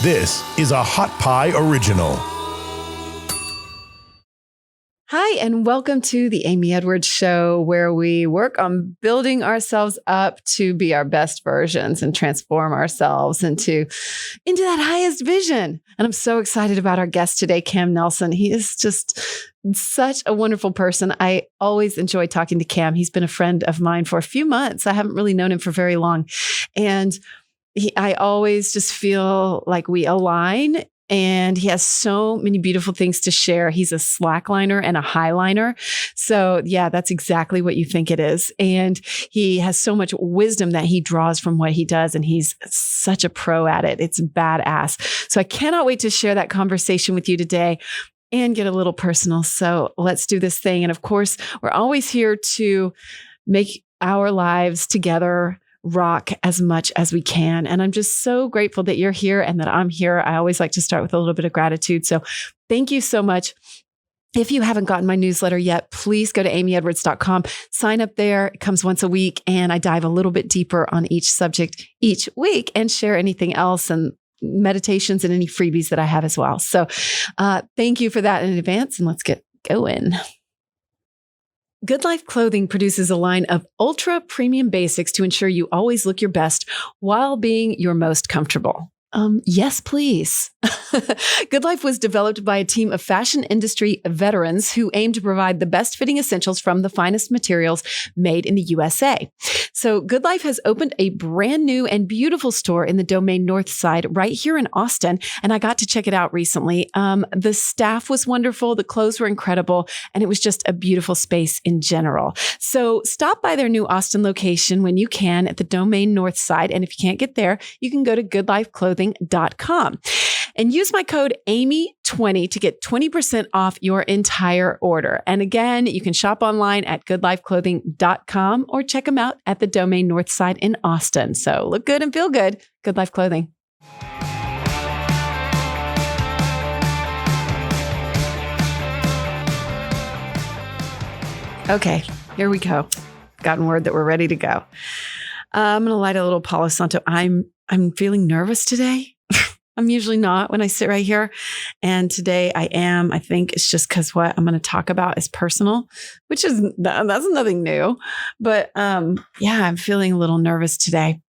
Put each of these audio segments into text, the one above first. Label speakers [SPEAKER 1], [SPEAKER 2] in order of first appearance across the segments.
[SPEAKER 1] This is a Hot Pie Original.
[SPEAKER 2] Hi, and welcome to the Amy Edwards Show, where we work on building ourselves up to be our best versions and transform ourselves into that highest vision. And I'm so excited about our guest today, Cam Nelson. He is just such a wonderful person. I always enjoy talking to Cam. He's been a friend of mine for a few months. I haven't really known him for very long. And I always just feel like we align. And he has so many beautiful things to share. He's a slackliner and a highliner. So yeah, that's exactly what you think it is. And he has so much wisdom that he draws from what he does. And he's such a pro at it. It's badass. So I cannot wait to share that conversation with you today and get a little personal. So let's do this thing. And of course, we're always here to make our lives together rock as much as we can. And I'm just so grateful that you're here and that I'm here. I always like to start with a little bit of gratitude. So thank you so much. If you haven't gotten my newsletter yet, please go to amyedwards.com, sign up there. It comes once a week, and I dive a little bit deeper on each subject each week and share anything else and meditations and any freebies that I have as well. So thank you for that in advance, and let's get going. Good Life Clothing produces a line of ultra premium basics to ensure you always look your best while being your most comfortable. Yes, please. Good Life was developed by a team of fashion industry veterans who aim to provide the best fitting essentials from the finest materials made in the USA. So Good Life has opened a brand new and beautiful store in the Domain North Side right here in Austin. And I got to check it out recently. The staff was wonderful. The clothes were incredible. And it was just a beautiful space in general. So stop by their new Austin location when you can at the Domain North Side. And if you can't get there, you can go to goodlifeclothing.com. And use my code AMY20 to get 20% off your entire order. And again, you can shop online at goodlifeclothing.com or check them out at the Domain North Side in Austin. So look good and feel good. Good Life Clothing. Okay, here we go. Gotten word that we're ready to go. I'm going to light a little Palo Santo. I'm feeling nervous today. I'm usually not when I sit right here. And today I am. I think it's just because what I'm going to talk about is personal, which is, that's nothing new. But yeah, I'm feeling a little nervous today.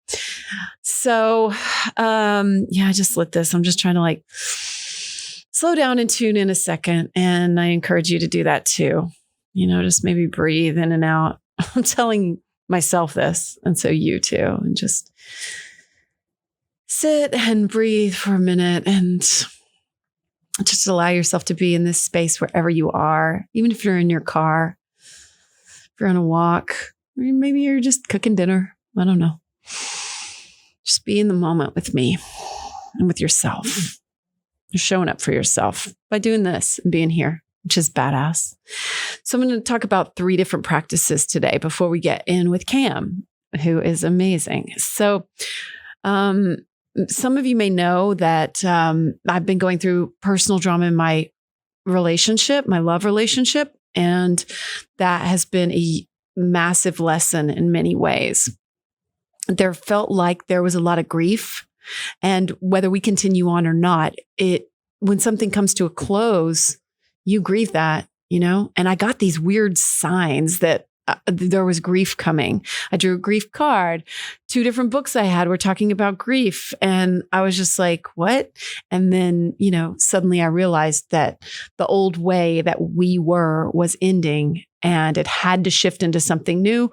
[SPEAKER 2] So yeah, I just lit this. I'm just trying to like slow down and tune in a second. And I encourage you to do that too. You know, just maybe breathe in and out. I'm telling myself this, and so you too, and just sit and breathe for a minute and just allow yourself to be in this space wherever you are, even if you're in your car, if you're on a walk, or maybe you're just cooking dinner. I don't know. Just be in the moment with me and with yourself. You're showing up for yourself by doing this and being here, which is badass. So I'm going to talk about 3 different practices today before we get in with Cam, who is amazing. So, some of you may know that I've been going through personal drama in my relationship, my love relationship, and that has been a massive lesson in many ways. There felt like there was a lot of grief, and whether we continue on or not, when something comes to a close, you grieve that, you know? And I got these weird signs that there was grief coming. I drew a grief card. 2 different books I had were talking about grief. And I was just like, what? And then, you know, suddenly I realized that the old way that we were was ending and it had to shift into something new,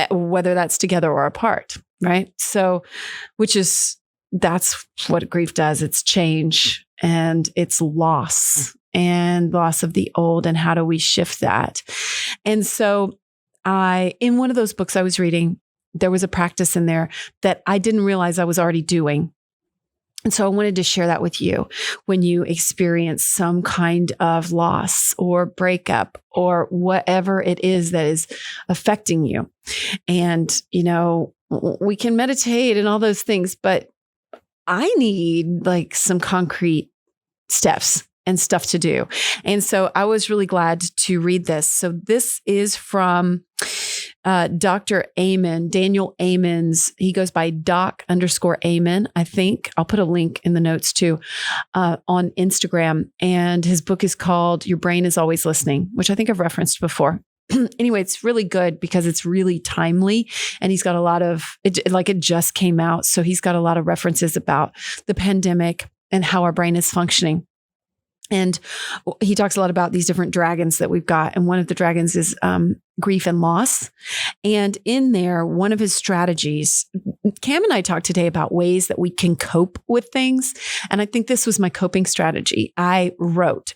[SPEAKER 2] whether that's together or apart. Right. So, that's what grief does. It's change and it's loss. And loss of the old, and how do we shift that? And so in one of those books I was reading, there was a practice in there that I didn't realize I was already doing. And so I wanted to share that with you when you experience some kind of loss or breakup or whatever it is that is affecting you. And, you know, we can meditate and all those things, but I need like some concrete steps and stuff to do. And so I was really glad to read this. So this is from Dr. Amen, Daniel Amen's, he goes by Doc_Amen, I think. I'll put a link in the notes too, on Instagram. And his book is called Your Brain is Always Listening, which I think I've referenced before. Anyway, it's really good because it's really timely, and he's got a lot of it just came out. So he's got a lot of references about the pandemic and how our brain is functioning. And he talks a lot about these different dragons that we've got. And one of the dragons is grief and loss. And in there, one of his strategies, Cam and I talked today about ways that we can cope with things. And I think this was my coping strategy. I wrote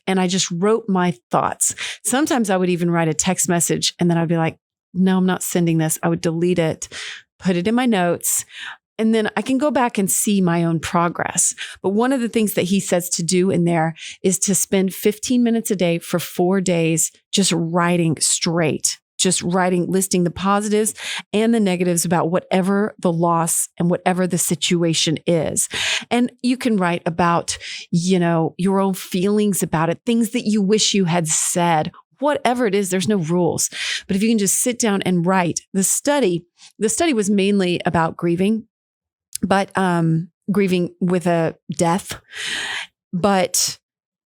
[SPEAKER 2] my thoughts. Sometimes I would even write a text message and then I'd be like, no, I'm not sending this. I would delete it, put it in my notes. And then I can go back and see my own progress. But one of the things that he says to do in there is to spend 15 minutes a day for 4 days, just writing straight, just writing, listing the positives and the negatives about whatever the loss and whatever the situation is. And you can write about, your own feelings about it, things that you wish you had said, whatever it is. There's no rules. But if you can just sit down and write, the study was mainly about grieving. But grieving with a death. But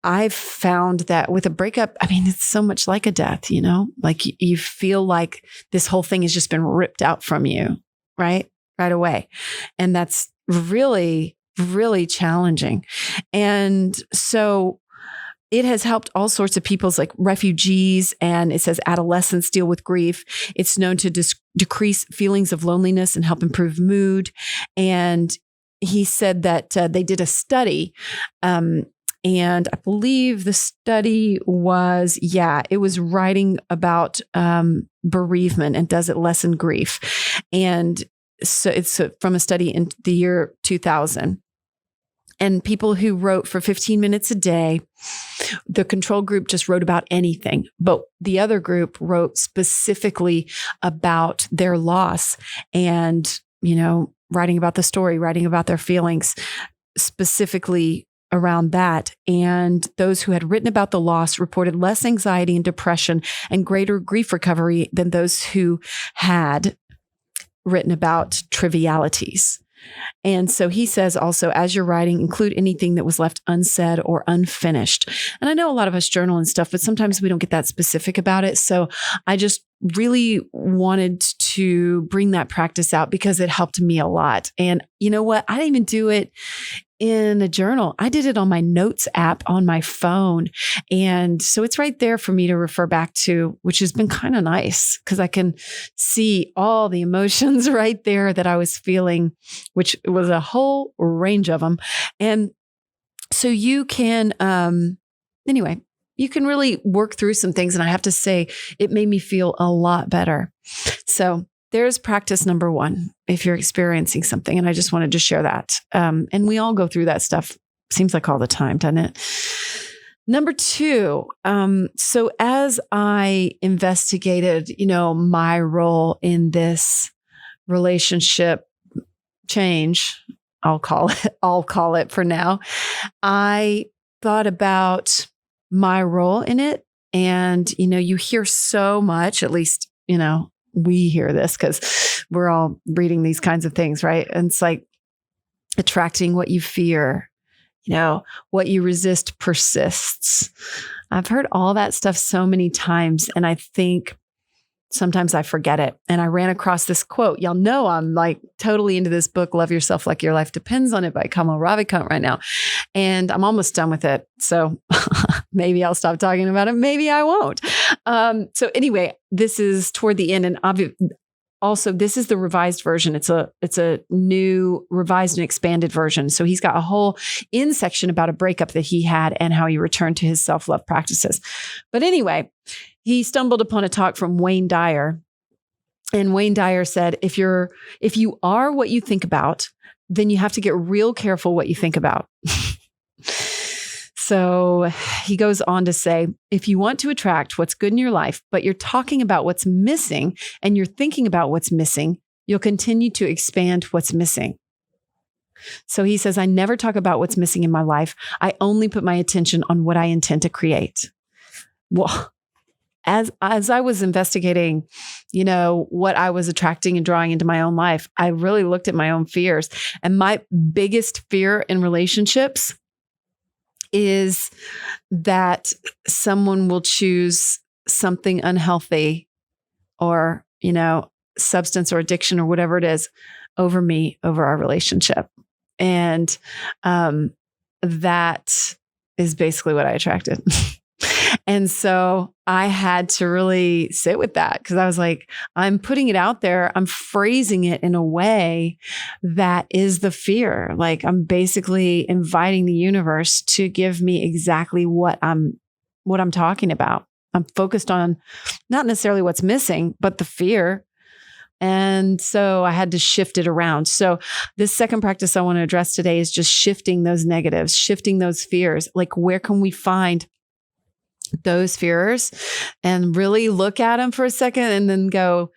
[SPEAKER 2] I've found that with a breakup, it's so much like a death, like you feel like this whole thing has just been ripped out from you, right away. And that's really, really challenging. And so it has helped all sorts of people's like refugees, and it says adolescents deal with grief. It's known to decrease feelings of loneliness and help improve mood. And he said that they did a study, and I believe the study was, it was writing about bereavement and does it lessen grief. And so it's from a study in the year 2000. And people who wrote for 15 minutes a day, the control group just wrote about anything, but the other group wrote specifically about their loss and, writing about the story, writing about their feelings specifically around that. And those who had written about the loss reported less anxiety and depression and greater grief recovery than those who had written about trivialities. And so he says also, as you're writing, include anything that was left unsaid or unfinished. And I know a lot of us journal and stuff, but sometimes we don't get that specific about it. So I just really wanted to bring that practice out because it helped me a lot. And you know what? I didn't even do it in a journal. I did it on my notes app on my phone. And so it's right there for me to refer back to, which has been kind of nice because I can see all the emotions right there that I was feeling, which was a whole range of them. And so you can, you can really work through some things. And I have to say, it made me feel a lot better. So there's practice number one, if you're experiencing something. And I just wanted to share that. And we all go through that stuff. Seems like all the time, doesn't it? Number two. So as I investigated, my role in this relationship change, I'll call it for now. I thought about my role in it. And, you hear so much, at least, we hear this because we're all reading these kinds of things, right? And it's like attracting what you fear, what you resist persists. I've heard all that stuff so many times. And I think sometimes I forget it. And I ran across this quote. Y'all know I'm like totally into this book, Love Yourself Like Your Life Depends on It by Kamal Ravikant right now. And I'm almost done with it. So maybe I'll stop talking about it. Maybe I won't. So anyway, this is toward the end. And also, this is the revised version. It's a new revised and expanded version. So he's got a whole in section about a breakup that he had and how he returned to his self-love practices. But anyway, he stumbled upon a talk from Wayne Dyer. And Wayne Dyer said, if you are what you think about, then you have to get real careful what you think about. So he goes on to say, if you want to attract what's good in your life, but you're talking about what's missing and you're thinking about what's missing, you'll continue to expand what's missing. So he says, I never talk about what's missing in my life. I only put my attention on what I intend to create. Well, as I was investigating, what I was attracting and drawing into my own life, I really looked at my own fears. And my biggest fear in relationships is that someone will choose something unhealthy or, substance or addiction or whatever it is over me, over our relationship. And that is basically what I attracted. And so I had to really sit with that because I was like, I'm putting it out there. I'm phrasing it in a way that is the fear. Like I'm basically inviting the universe to give me exactly what I'm talking about. I'm focused on not necessarily what's missing, but the fear. And so I had to shift it around. So this second practice I want to address today is just shifting those negatives, shifting those fears. Like where can we find those fears and really look at them for a second and then go,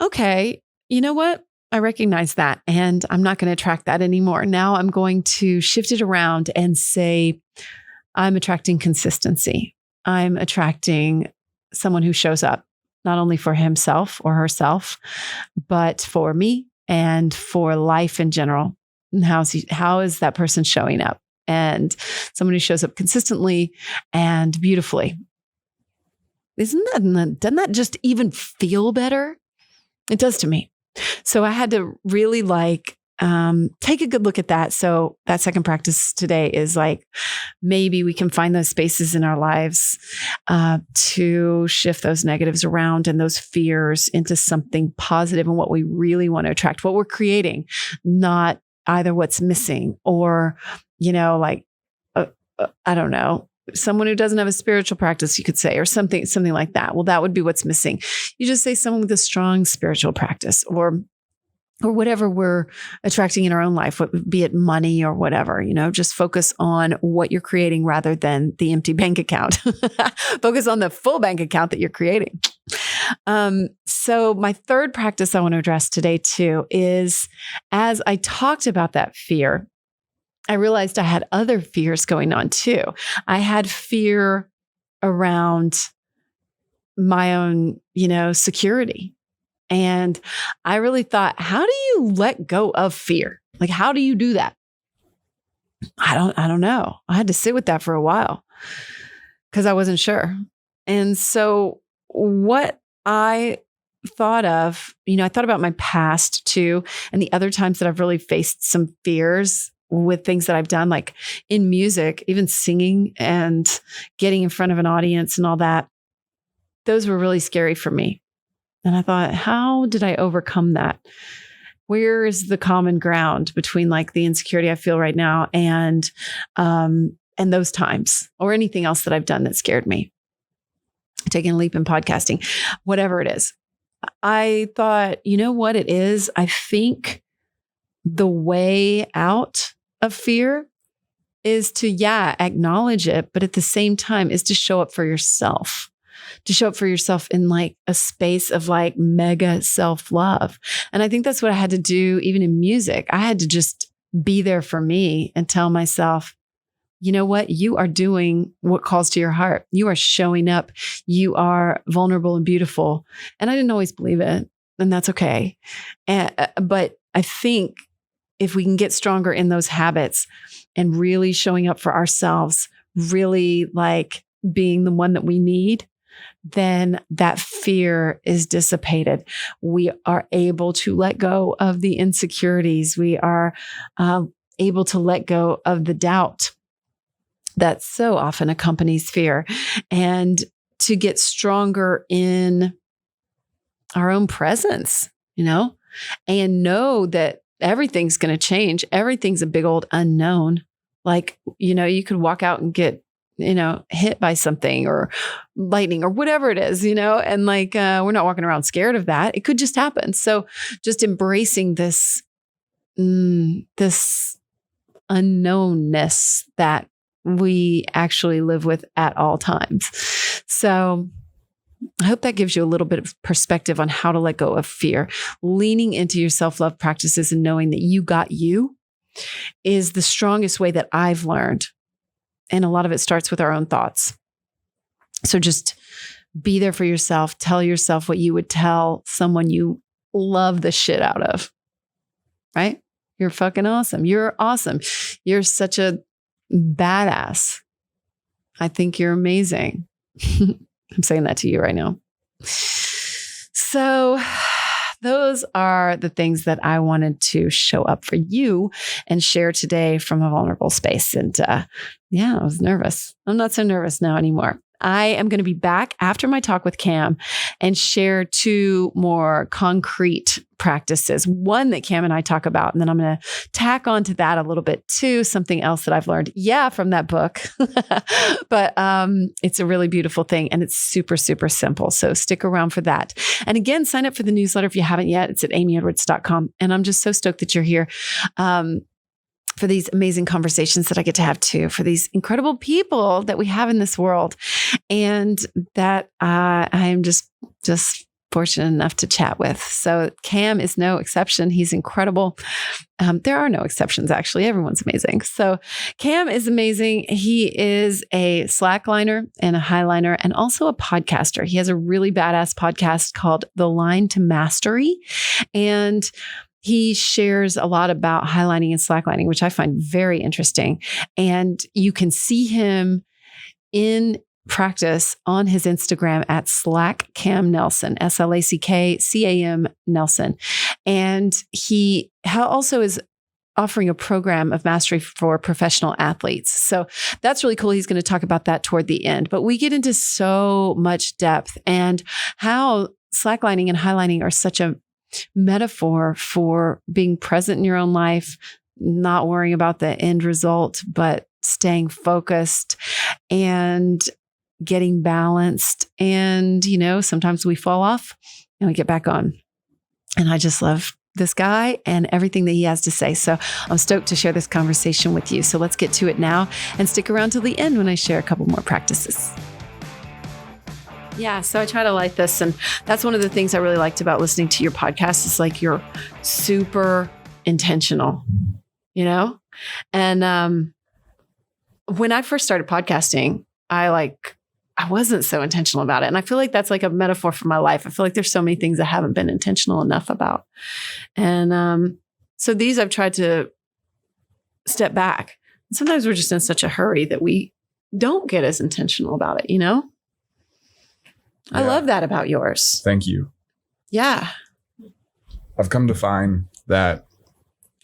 [SPEAKER 2] okay, you know what? I recognize that and I'm not going to attract that anymore. Now I'm going to shift it around and say, I'm attracting consistency. I'm attracting someone who shows up, not only for himself or herself, but for me and for life in general. And how is that person showing up? And someone who shows up consistently and beautifully. Doesn't that just even feel better? It does to me. So I had to really take a good look at that. So that second practice today is like, maybe we can find those spaces in our lives to shift those negatives around and those fears into something positive and what we really want to attract, what we're creating, not either what's missing or, I don't know, someone who doesn't have a spiritual practice, you could say, or something like that. Well, that would be what's missing. You just say someone with a strong spiritual practice or whatever we're attracting in our own life, be it money or whatever, just focus on what you're creating rather than the empty bank account. Focus on the full bank account that you're creating. So my third practice I want to address today too is, as I talked about that fear, I realized I had other fears going on too. I had fear around my own, security. And I really thought, how do you let go of fear? Like, how do you do that? I don't know. I had to sit with that for a while because I wasn't sure. And so what I thought of, I thought about my past too, and the other times that I've really faced some fears with things that I've done, like in music, even singing and getting in front of an audience and all that. Those were really scary for me. And I thought, how did I overcome that? Where is the common ground between like the insecurity I feel right now and those times or anything else that I've done that scared me? Taking a leap in podcasting, whatever it is. I thought, you know what it is? I think the way out of fear is to, acknowledge it, but at the same time is to show up for yourself. To show up for yourself in like a space of like mega self-love. And I think that's what I had to do even in music. I had to just be there for me and tell myself, you know what? You are doing what calls to your heart. You are showing up. You are vulnerable and beautiful. And I didn't always believe it, and that's okay. But I think if we can get stronger in those habits and really showing up for ourselves, really like being the one that we need, then that fear is dissipated. We are able to let go of the insecurities. We are able to let go of the doubt that so often accompanies fear, and to get stronger in our own presence, and know that everything's going to change. Everything's a big old unknown. Like, you could walk out and get, hit by something or lightning or whatever it is, and like, we're not walking around scared of that. It could just happen. So just embracing this unknownness that we actually live with at all times. So I hope that gives you a little bit of perspective on how to let go of fear. Leaning into your self-love practices and knowing that you got you is the strongest way that I've learned. And a lot of it starts with our own thoughts. So just be there for yourself. Tell yourself what you would tell someone you love the shit out of, right? You're fucking awesome. You're awesome. You're such a badass. I think you're amazing. I'm saying that to you right now. So those are the things that I wanted to show up for you and share today from a vulnerable space. And I was nervous. I'm not so nervous now anymore. I am going to be back after my talk with Cam and share 2 more concrete practices. One that Cam and I talk about, and then I'm going to tack onto that a little bit too, something else that I've learned, from that book. But it's a really beautiful thing and it's super, super simple. So stick around for that. And again, sign up for the newsletter if you haven't yet. It's at amyedwards.com. And I'm just so stoked that you're here. For these amazing conversations that I get to have too, for these incredible people that we have in this world, and that I am just fortunate enough to chat with. So Cam is no exception. He's incredible. There are no exceptions, actually. Everyone's amazing. So Cam is amazing. He is a slackliner and a highliner and also a podcaster. He has a really badass podcast called The Line to Mastery. And he shares a lot about highlining and slacklining, which I find very interesting. And you can see him in practice on his Instagram at SlackCamNelson, SlackCam Nelson. And he also is offering a program of mastery for professional athletes. So that's really cool. He's going to talk about that toward the end. But we get into so much depth and how slacklining and highlining are such a metaphor for being present in your own life, not worrying about the end result, but staying focused and getting balanced. And, sometimes we fall off and we get back on. And I just love this guy and everything that he has to say. So I'm stoked to share this conversation with you. So let's get to it now and stick around till the end when I share a couple more practices. Yeah, so I try to like this. And that's one of the things I really liked about listening to your podcast is like you're super intentional, And when I first started podcasting, I wasn't so intentional about it. And I feel like that's like a metaphor for my life. I feel like there's so many things I haven't been intentional enough about. And so these I've tried to step back. And sometimes we're just in such a hurry that we don't get as intentional about it, I love that about yours.
[SPEAKER 3] Thank you.
[SPEAKER 2] Yeah.
[SPEAKER 3] I've come to find that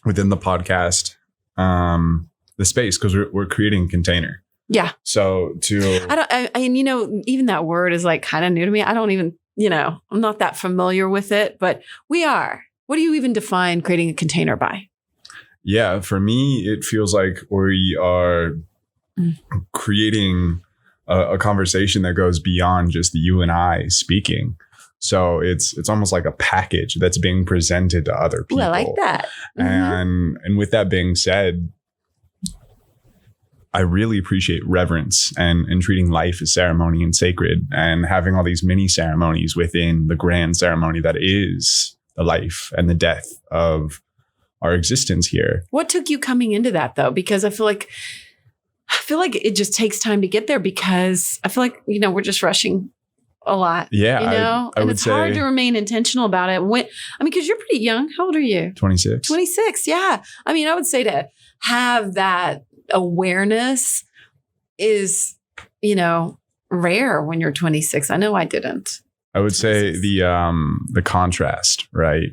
[SPEAKER 3] within the podcast, the space, because we're creating a container.
[SPEAKER 2] Yeah.
[SPEAKER 3] So
[SPEAKER 2] even that word is like kind of new to me. I don't even, I'm not that familiar with it, but we are. What do you even define creating a container by?
[SPEAKER 3] Yeah. For me, it feels like we are creating a conversation that goes beyond just you and I speaking. So it's almost like a package that's being presented to other people.
[SPEAKER 2] Ooh, I like that.
[SPEAKER 3] Mm-hmm. And with that being said, I really appreciate reverence and treating life as ceremony and sacred and having all these mini ceremonies within the grand ceremony that is the life and the death of our existence here.
[SPEAKER 2] What took you coming into that though? Because I feel like it just takes time to get there because I feel like, we're just rushing a lot.
[SPEAKER 3] Yeah. I
[SPEAKER 2] and
[SPEAKER 3] would
[SPEAKER 2] it's hard to remain intentional about it. Because you're pretty young. How old are you?
[SPEAKER 3] 26.
[SPEAKER 2] 26. Yeah. I mean, I would say to have that awareness is, rare when you're 26. I know I didn't.
[SPEAKER 3] I would say the contrast, right?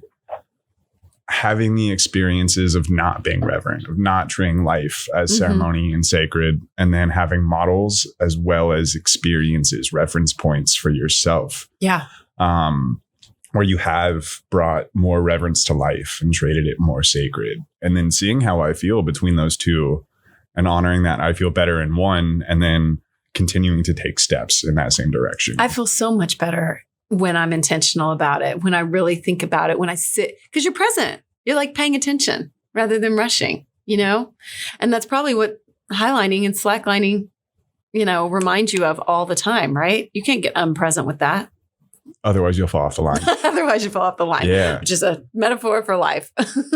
[SPEAKER 3] Having the experiences of not being reverent, of not treating life as ceremony and sacred, and then having models as well as experiences, reference points for yourself.
[SPEAKER 2] Yeah.
[SPEAKER 3] Where you have brought more reverence to life and traded it more sacred. And then seeing how I feel between those two and honoring that I feel better in one and then continuing to take steps in that same direction. I
[SPEAKER 2] feel so much better when I'm intentional about it, when I really think about it, when I sit, because you're present, you're like paying attention rather than rushing, and that's probably what highlining and slacklining, remind you of all the time, right? You can't get unpresent with that.
[SPEAKER 3] Otherwise you'll fall off the line.
[SPEAKER 2] Yeah. Which is a metaphor for life.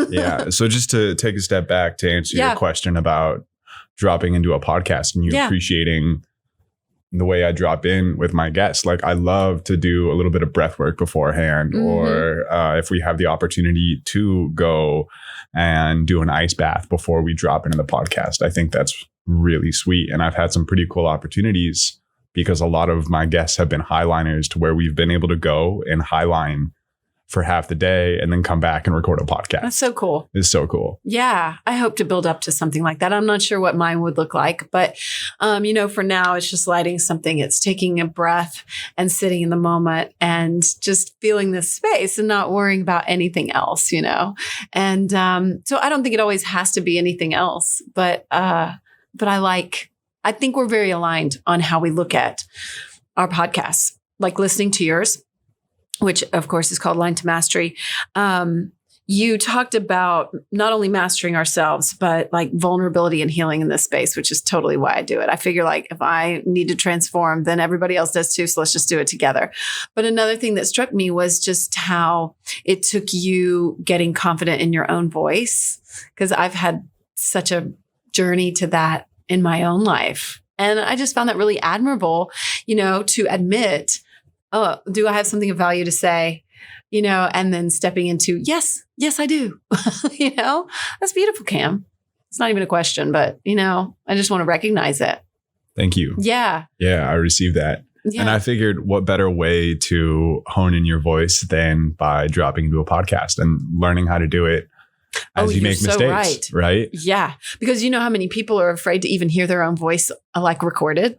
[SPEAKER 3] Yeah. So just to take a step back to answer your question about dropping into a podcast and you appreciating the way I drop in with my guests. Like I love to do a little bit of breath work beforehand, or if we have the opportunity to go and do an ice bath before we drop into the podcast. I think that's really sweet. And I've had some pretty cool opportunities because a lot of my guests have been highliners to where we've been able to go and highline for half the day and then come back and record a podcast.
[SPEAKER 2] That's so cool.
[SPEAKER 3] It's so cool.
[SPEAKER 2] Yeah. I hope to build up to something like that. I'm not sure what mine would look like, but, for now it's just lighting something. It's taking a breath and sitting in the moment and just feeling this space and not worrying about anything else, And so I don't think it always has to be anything else, but I think we're very aligned on how we look at our podcasts, like listening to yours, which of course is called Line to Mastery. You talked about not only mastering ourselves, but like vulnerability and healing in this space, which is totally why I do it. I figure like if I need to transform, then everybody else does too. So let's just do it together. But another thing that struck me was just how it took you getting confident in your own voice, because I've had such a journey to that in my own life. And I just found that really admirable, to admit, oh, do I have something of value to say, and then stepping into, yes, I do, that's beautiful, Cam. It's not even a question, but, I just want to recognize it.
[SPEAKER 3] Thank you.
[SPEAKER 2] Yeah.
[SPEAKER 3] Yeah, I received that. Yeah. And I figured what better way to hone in your voice than by dropping into a podcast and learning how to do it as you make mistakes, right?
[SPEAKER 2] Yeah. Because you know how many people are afraid to even hear their own voice like recorded?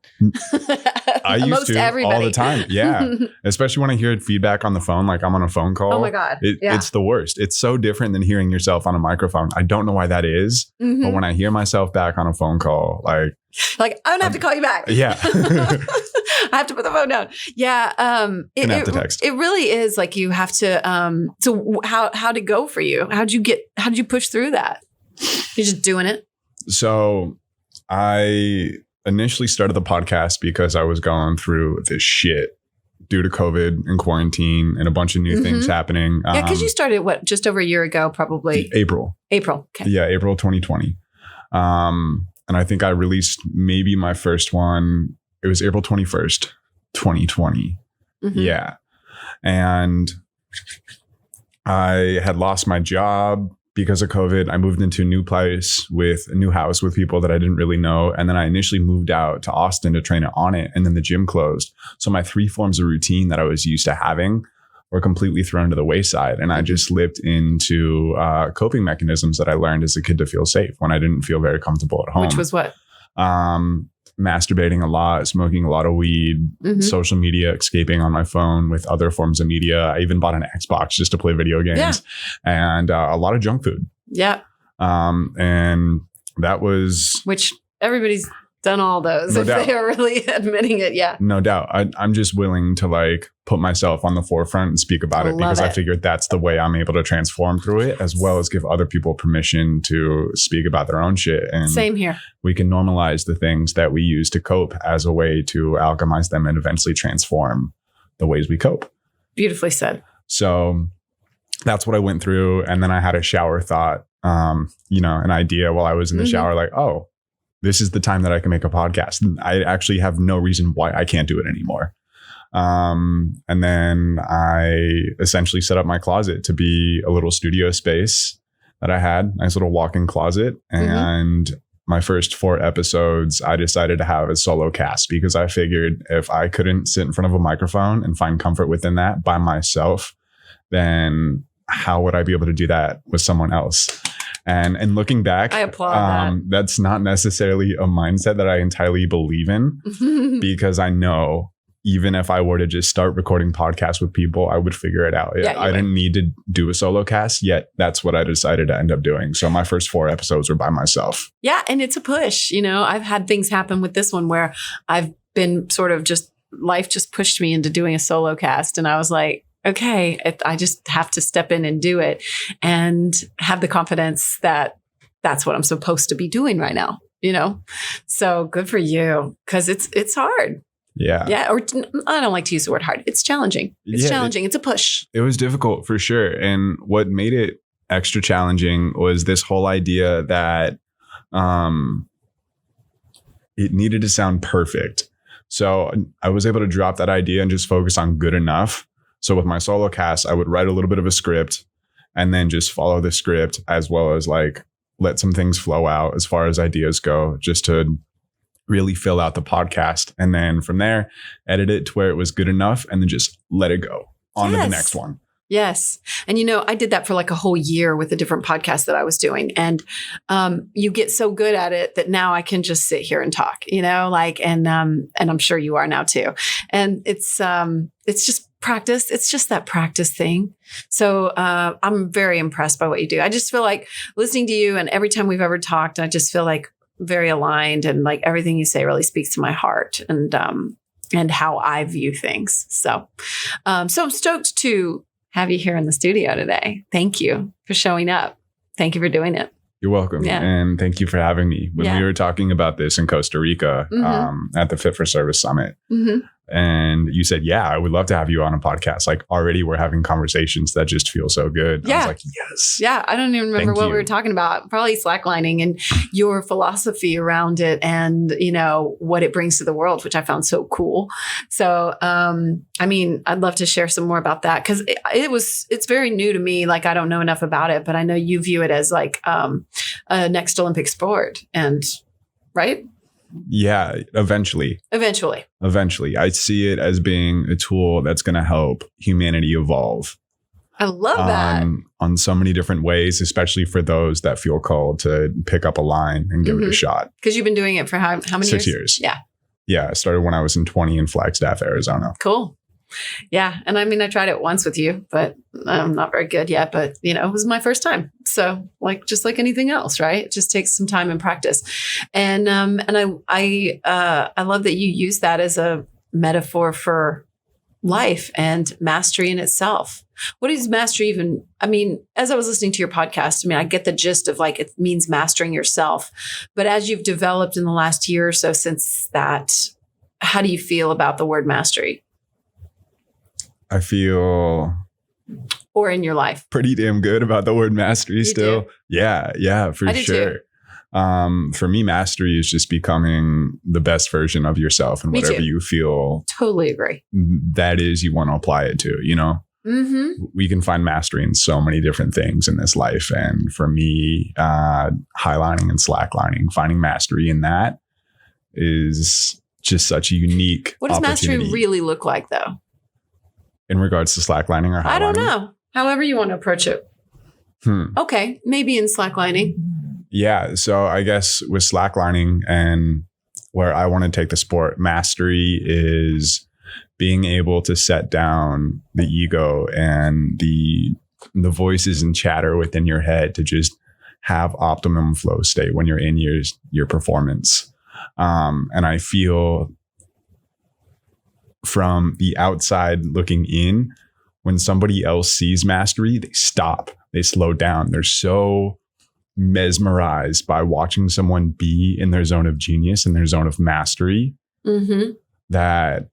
[SPEAKER 3] I used to all the time. Yeah. Especially when I hear feedback on the phone, like I'm on a phone call.
[SPEAKER 2] Oh my God.
[SPEAKER 3] It's the worst. It's so different than hearing yourself on a microphone. I don't know why that is. But when I hear myself back on a phone call, like
[SPEAKER 2] I'm gonna have to call you back.
[SPEAKER 3] Yeah.
[SPEAKER 2] I have to put the phone down. Yeah.
[SPEAKER 3] Have to text.
[SPEAKER 2] It really is like you have to, so how'd it go for you? How did you push through that? You're just doing it?
[SPEAKER 3] So I initially started the podcast because I was going through this shit due to COVID and quarantine and a bunch of new things happening.
[SPEAKER 2] Yeah. Cause you started just over a year ago, probably.
[SPEAKER 3] April.
[SPEAKER 2] Okay.
[SPEAKER 3] Yeah. April 2020. And I think I released maybe my first one. It was April 21st, 2020. Yeah. And I had lost my job because of COVID. I moved into a new place with a new house with people that I didn't really know. And then I initially moved out to Austin to train on it. And then the gym closed. So my 3 forms of routine that I was used to having were completely thrown to the wayside. And I just slipped into coping mechanisms that I learned as a kid to feel safe when I didn't feel very comfortable at home.
[SPEAKER 2] Which was what?
[SPEAKER 3] Masturbating a lot, smoking a lot of weed, social media, escaping on my phone with other forms of media. I even bought an Xbox just to play video games and a lot of junk food.
[SPEAKER 2] Yeah.
[SPEAKER 3] And that was...
[SPEAKER 2] Which everybody's done all those if they are really admitting it. Yeah.
[SPEAKER 3] No doubt. I'm just willing to put myself on the forefront and speak about it because I figured that's the way I'm able to transform through it, as well as give other people permission to speak about their own shit. And
[SPEAKER 2] same here. We
[SPEAKER 3] can normalize the things that we use to cope as a way to alchemize them and eventually transform the ways we cope.
[SPEAKER 2] Beautifully said.
[SPEAKER 3] So that's what I went through. And then I had a shower thought, an idea while I was in the shower, like, oh, this is the time that I can make a podcast. I actually have no reason why I can't do it anymore. And then I essentially set up my closet to be a little studio space that I had, nice little walk-in closet. And my first 4 episodes, I decided to have a solo cast because I figured if I couldn't sit in front of a microphone and find comfort within that by myself, then how would I be able to do that with someone else? And looking back,
[SPEAKER 2] I applaud that.
[SPEAKER 3] That's not necessarily a mindset that I entirely believe in because I know even if I were to just start recording podcasts with people, I would figure it out. I didn't need to do a solo cast, yet that's what I decided to end up doing. So my first 4 episodes were by myself. Yeah.
[SPEAKER 2] And it's a push. I've had things happen with this one where I've been sort of life just pushed me into doing a solo cast. And I was like, okay, I just have to step in and do it and have the confidence that that's what I'm supposed to be doing right now, So good for you because it's hard.
[SPEAKER 3] Yeah.
[SPEAKER 2] Yeah. Or I don't like to use the word hard. It's challenging. It's challenging. It's a push.
[SPEAKER 3] It was difficult for sure. And what made it extra challenging was this whole idea that it needed to sound perfect. So I was able to drop that idea and just focus on good enough. So with my solo cast, I would write a little bit of a script and then just follow the script, as well as like let some things flow out as far as ideas go, just to really fill out the podcast. And then from there, edit it to where it was good enough and then just let it go on to the next one.
[SPEAKER 2] Yes. And, I did that for like a whole year with a different podcast that I was doing. And you get so good at it that now I can just sit here and talk, and I'm sure you are now too. And it's just practice. It's just that practice thing. So I'm very impressed by what you do. I just feel like listening to you, and every time we've ever talked, I just feel like very aligned, and like everything you say really speaks to my heart and how I view things. So I'm stoked to have you here in the studio today. Thank you for showing up. Thank you for doing it.
[SPEAKER 3] You're welcome. Yeah. And thank you for having me. When we were talking about this in Costa Rica at the Fit for Service Summit, and you said, yeah, I would love to have you on a podcast. Like already we're having conversations that just feel so good.
[SPEAKER 2] Yeah.
[SPEAKER 3] I was like, yes.
[SPEAKER 2] Yeah. I don't even remember what we were talking about. Probably slacklining and your philosophy around it and, what it brings to the world, which I found so cool. So, I'd love to share some more about that because it's very new to me. Like I don't know enough about it, but I know you view it as like a next Olympic sport right?
[SPEAKER 3] Yeah, eventually. I see it as being a tool that's going to help humanity evolve.
[SPEAKER 2] I love that.
[SPEAKER 3] On so many different ways, especially for those that feel called to pick up a line and give it a shot.
[SPEAKER 2] Because you've been doing it for how many
[SPEAKER 3] 6 years?
[SPEAKER 2] Yeah.
[SPEAKER 3] Yeah, I started when I was in 20 in Flagstaff, Arizona.
[SPEAKER 2] Cool. Yeah. And I tried it once with you, but I'm not very good yet. But, it was my first time. So just like anything else, right? It just takes some time and practice. And I love that you use that as a metaphor for life and mastery in itself. What is mastery even? As I was listening to your podcast, I get the gist of like, it means mastering yourself. But as you've developed in the last year or so since that, how do you feel about the word mastery?
[SPEAKER 3] I feel
[SPEAKER 2] or in your life
[SPEAKER 3] pretty damn good about the word mastery
[SPEAKER 2] you
[SPEAKER 3] still.
[SPEAKER 2] Do?
[SPEAKER 3] Yeah, for sure. For me, mastery is just becoming the best version of yourself and whatever you feel.
[SPEAKER 2] Totally agree.
[SPEAKER 3] That is, you want to apply it to, We can find mastery in so many different things in this life. And for me, highlining and slacklining, finding mastery in that is just such a unique
[SPEAKER 2] What does
[SPEAKER 3] opportunity.
[SPEAKER 2] Mastery really look like though?
[SPEAKER 3] In regards to slacklining or highlining?
[SPEAKER 2] I don't know. However you want to approach it. Okay. Maybe in slacklining.
[SPEAKER 3] Yeah. So I guess with slacklining and where I want to take the sport, mastery is being able to set down the ego and the voices and chatter within your head to just have optimum flow state when you're in your performance. And I feel from the outside looking in, when somebody else sees mastery, they stop, they slow down. They're so mesmerized by watching someone be in their zone of genius, in their zone of mastery, that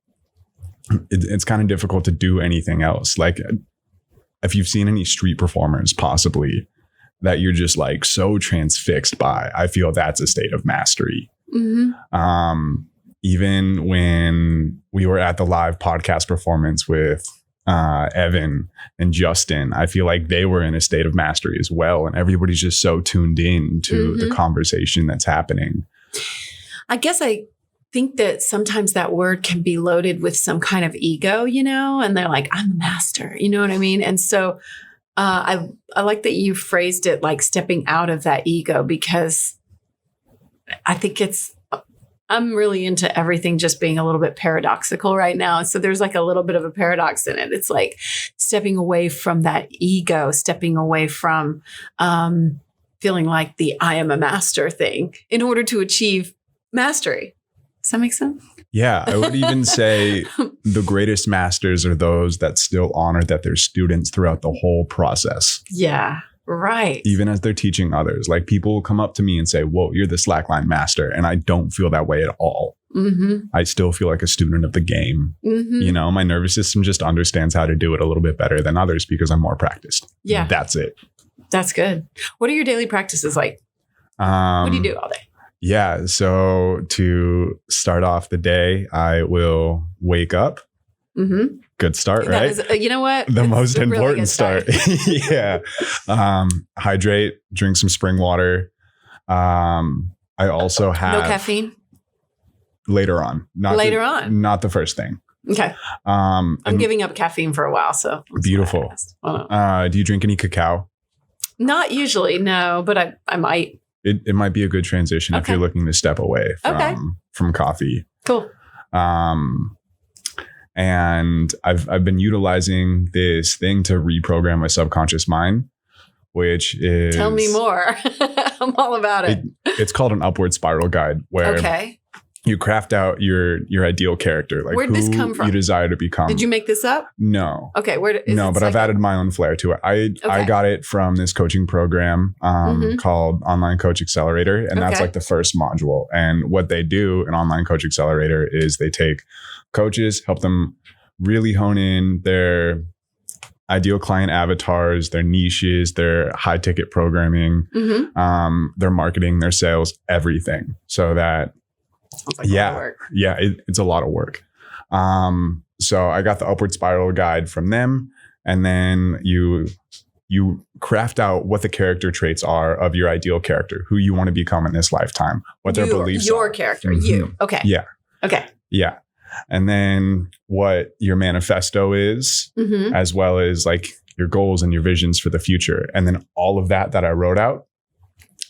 [SPEAKER 3] it's kind of difficult to do anything else. Like if you've seen any street performers possibly that you're just like so transfixed by, I feel that's a state of mastery. Even when we were at the live podcast performance with Evan and Justin, I feel like they were in a state of mastery as well. And everybody's just so tuned in to the conversation that's happening.
[SPEAKER 2] I guess I think that sometimes that word can be loaded with some kind of ego, and they're like, I'm the master, you know what I mean? And so I like that you phrased it like stepping out of that ego, because I think I'm really into everything just being a little bit paradoxical right now. So there's like a little bit of a paradox in it. It's like stepping away from that ego, stepping away from feeling like the I am a master thing in order to achieve mastery. Does that make sense?
[SPEAKER 3] Yeah, I would even say the greatest masters are those that still honor that they're students throughout the whole process.
[SPEAKER 2] Yeah. Right.
[SPEAKER 3] Even as they're teaching others. Like people will come up to me and say, whoa, you're the slackline master. And I don't feel that way at all. I still feel like a student of the game. My nervous system just understands how to do it a little bit better than others because I'm more practiced.
[SPEAKER 2] Yeah.
[SPEAKER 3] That's it.
[SPEAKER 2] That's good. What are your daily practices like? What do you do all day?
[SPEAKER 3] Yeah. So to start off the day, I will wake up.
[SPEAKER 2] Mm-hmm.
[SPEAKER 3] Good start, right?
[SPEAKER 2] You know what?
[SPEAKER 3] The
[SPEAKER 2] It's
[SPEAKER 3] most
[SPEAKER 2] a really
[SPEAKER 3] important
[SPEAKER 2] good
[SPEAKER 3] start. Yeah. Hydrate, drink some spring water. I also have
[SPEAKER 2] No caffeine?
[SPEAKER 3] later on. Not the first thing.
[SPEAKER 2] Okay. I'm giving up caffeine for a while, so.
[SPEAKER 3] Beautiful. Do you drink any cacao?
[SPEAKER 2] Not usually, no, but I might.
[SPEAKER 3] It might be a good transition if you're looking to step away from coffee.
[SPEAKER 2] Cool.
[SPEAKER 3] And I've been utilizing this thing to reprogram my subconscious mind, which is...
[SPEAKER 2] Tell me more. I'm all about it.
[SPEAKER 3] It's called an upward spiral guide, where you craft out your ideal character, like
[SPEAKER 2] where'd this come from?
[SPEAKER 3] You desire to become.
[SPEAKER 2] Did you make this up?
[SPEAKER 3] No.
[SPEAKER 2] Okay.
[SPEAKER 3] But I've added my own flair to it. I got it from this coaching program called Online Coach Accelerator. And that's like the first module. And what they do in Online Coach Accelerator is they take coaches, help them really hone in their ideal client avatars, their niches, their high ticket programming, their marketing, their sales, everything. So that, it's a lot of work. So I got the upward spiral guide from them, and then you craft out what the character traits are of your ideal character, who you want to become in this lifetime, what their beliefs are.
[SPEAKER 2] Your character, you. Okay.
[SPEAKER 3] Yeah.
[SPEAKER 2] Okay.
[SPEAKER 3] Yeah. And then what your manifesto is, as well as like your goals and your visions for the future. And then all of that I wrote out,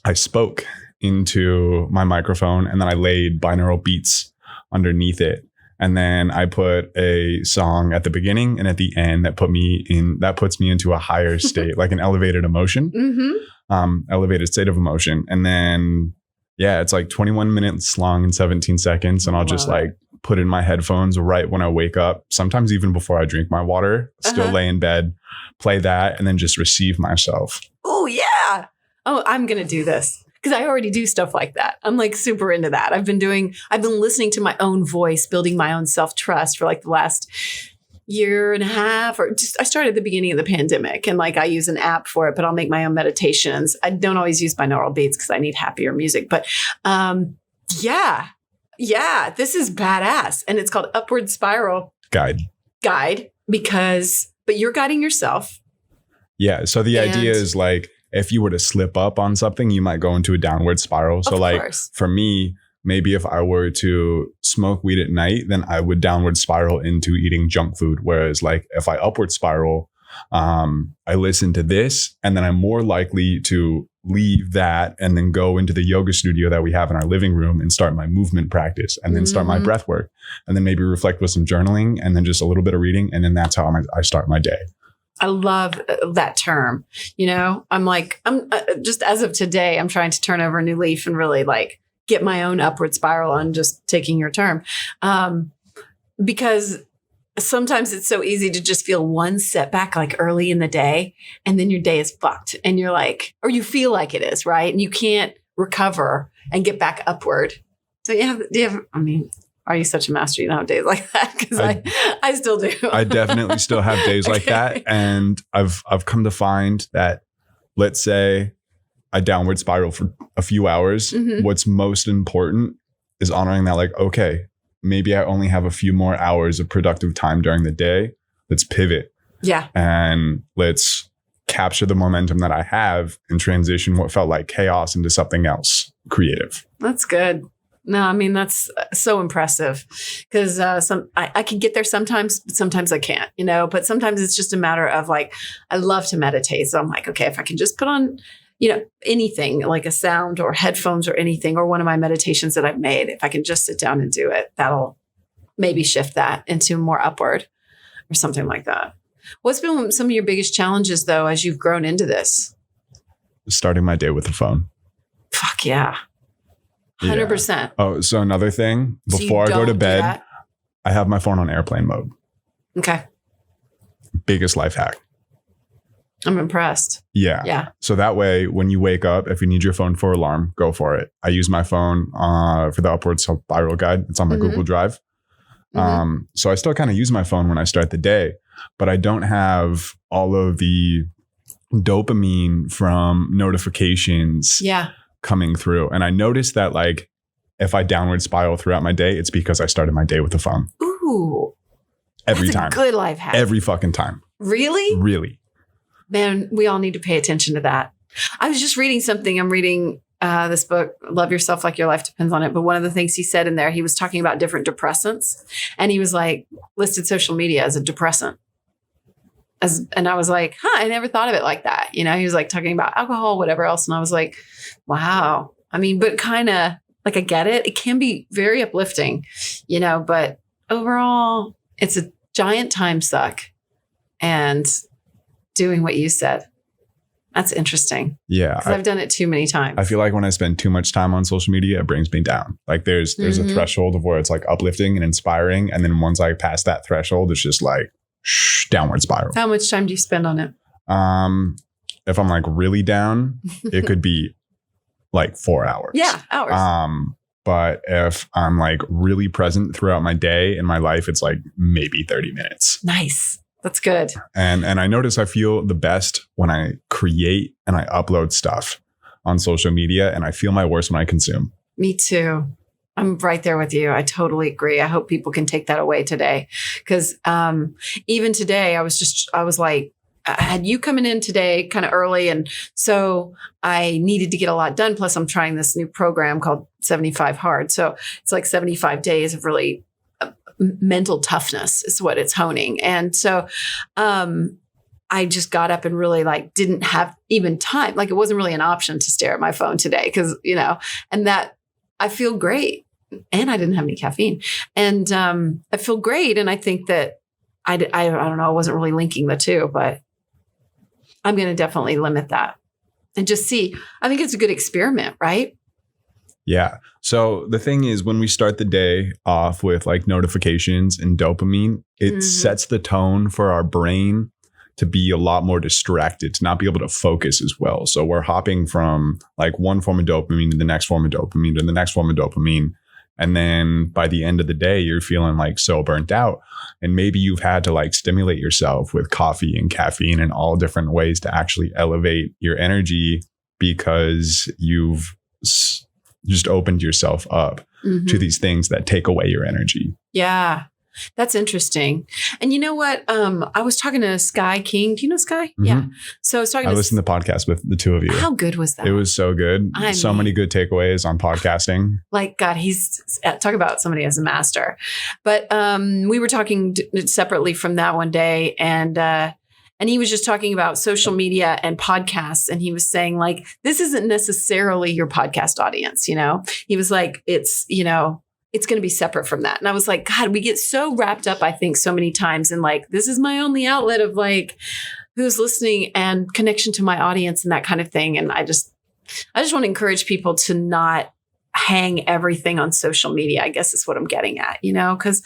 [SPEAKER 3] I spoke into my microphone, and then I laid binaural beats underneath it. And then I put a song at the beginning and at the end that puts me into a higher state, like an elevated emotion, elevated state of emotion. And then, it's like 21 minutes long and 17 seconds. And I'll just like put in my headphones right when I wake up, sometimes even before I drink my water, still lay in bed, play that, and then just receive myself.
[SPEAKER 2] Oh, yeah. Oh, I'm going to do this. Because I already do stuff like that. I'm like super into that. I've been listening to my own voice, building my own self-trust for like the last year and a half, or just, I started at the beginning of the pandemic, and like I use an app for it, but I'll make my own meditations. I don't always use binaural beats because I need happier music, but this is badass. And it's called Upward Spiral Guide but you're guiding yourself. Yeah.
[SPEAKER 3] So the idea is like, if you were to slip up on something, you might go into a downward spiral. So like for me, maybe if I were to smoke weed at night, then I would downward spiral into eating junk food. Whereas like if I upward spiral, I listen to this, and then I'm more likely to leave that and then go into the yoga studio that we have in our living room and start my movement practice, and then start my breath work, and then maybe reflect with some journaling, and then just a little bit of reading. And then that's how I start my day.
[SPEAKER 2] I love that term. You know, I'm just as of today, I'm trying to turn over a new leaf and really like get my own upward spiral on just taking your term. Because sometimes it's so easy to just feel one setback like early in the day, and then your day is fucked, and you're like, or you feel like it is, right? And you can't recover and get back upward. So are you such a master? You don't have days like that? Because I still do.
[SPEAKER 3] I definitely still have days like that. And I've come to find that, let's say I downward spiral for a few hours. What's most important is honoring that, like, okay, maybe I only have a few more hours of productive time during the day. Let's pivot. Yeah. And let's capture the momentum that I have and transition what felt like chaos into something else creative.
[SPEAKER 2] That's good. No, I mean, that's so impressive, because I can get there sometimes, but sometimes I can't, but sometimes it's just a matter of like, I love to meditate. So I'm like, okay, if I can just put on, anything like a sound or headphones or anything, or one of my meditations that I've made, if I can just sit down and do it, that'll maybe shift that into more upward or something like that. What's been some of your biggest challenges though, as you've grown into this?
[SPEAKER 3] Starting my day with the phone.
[SPEAKER 2] Fuck yeah. 100%.
[SPEAKER 3] Yeah. Oh, so another thing, before I go to bed, I have my phone on airplane mode.
[SPEAKER 2] Okay. Biggest
[SPEAKER 3] life hack.
[SPEAKER 2] I'm impressed.
[SPEAKER 3] Yeah. Yeah. So that way, when you wake up, if you need your phone for alarm, go for it. I use my phone for the upward spiral guide. It's on my Google Drive. So I still kind of use my phone when I start the day, but I don't have all of the dopamine from notifications.
[SPEAKER 2] Yeah.
[SPEAKER 3] coming through. And I noticed that like if I downward spiral throughout my day, it's because I started my day with the phone.
[SPEAKER 2] Ooh.
[SPEAKER 3] Every
[SPEAKER 2] That's
[SPEAKER 3] time.
[SPEAKER 2] a good life hack.
[SPEAKER 3] Every fucking time.
[SPEAKER 2] Really?
[SPEAKER 3] Really.
[SPEAKER 2] Man, we all need to pay attention to that. I was just reading something. I'm reading this book, Love Yourself Like Your Life Depends on It. But one of the things he said in there, he was talking about different depressants. And he was like, listed social media as a depressant. And I was like, I never thought of it like that. You know, he was like talking about alcohol, whatever else. And I was like, wow. I mean, but kind of like, I get it. It can be very uplifting, you know, but overall, it's a giant time suck. And doing what you said. That's interesting.
[SPEAKER 3] Yeah.
[SPEAKER 2] Because I've done it too many times.
[SPEAKER 3] I feel like when I spend too much time on social media, it brings me down. Like there's a threshold of where it's like uplifting and inspiring. And then once I pass that threshold, it's just like downward spiral.
[SPEAKER 2] How much time do you spend on it?
[SPEAKER 3] If I'm like really down, it could be like 4 hours.
[SPEAKER 2] Yeah, hours.
[SPEAKER 3] But if I'm like really present throughout my day and my life, it's like maybe 30 minutes.
[SPEAKER 2] Nice. That's good.
[SPEAKER 3] And I notice I feel the best when I create and I upload stuff on social media, and I feel my worst when I consume.
[SPEAKER 2] Me too. I'm right there with you. I totally agree. I hope people can take that away today. Because even today, I was like, I had you coming in today kind of early. And so I needed to get a lot done. Plus, I'm trying this new program called 75 Hard. So it's like 75 days of really mental toughness is what it's honing. And so I just got up and really like didn't have even time. Like it wasn't really an option to stare at my phone today because, you know, and that I feel great. And I didn't have any caffeine. And I feel great. And I think that I don't know, I wasn't really linking the two, but I'm going to definitely limit that and just see. I think it's a good experiment, right?
[SPEAKER 3] Yeah. So the thing is, when we start the day off with like notifications and dopamine, it sets the tone for our brain to be a lot more distracted, to not be able to focus as well. So we're hopping from like one form of dopamine to the next form of dopamine to the next form of dopamine. And then by the end of the day, you're feeling like so burnt out. And maybe you've had to like stimulate yourself with coffee and caffeine and all different ways to actually elevate your energy because you've just opened yourself up to these things that take away your energy.
[SPEAKER 2] Yeah, that's interesting. And you know what? I was talking to Sky King. Do you know Sky? Yeah. So I was talking
[SPEAKER 3] I listened to the podcast with the two of you.
[SPEAKER 2] How good was that?
[SPEAKER 3] It was so good. So many good takeaways on podcasting.
[SPEAKER 2] Like, God, he's talk about somebody as a master. But we were talking separately from that one day, and he was just talking about social media and podcasts. And he was saying, like, this isn't necessarily your podcast audience, you know? He was like, it's, you know, it's going to be separate from that. And I was like, God, we get so wrapped up, I think, so many times in like, this is my only outlet of like, who's listening and connection to my audience and that kind of thing. And I just want to encourage people to not hang everything on social media, I guess is what I'm getting at, you know, because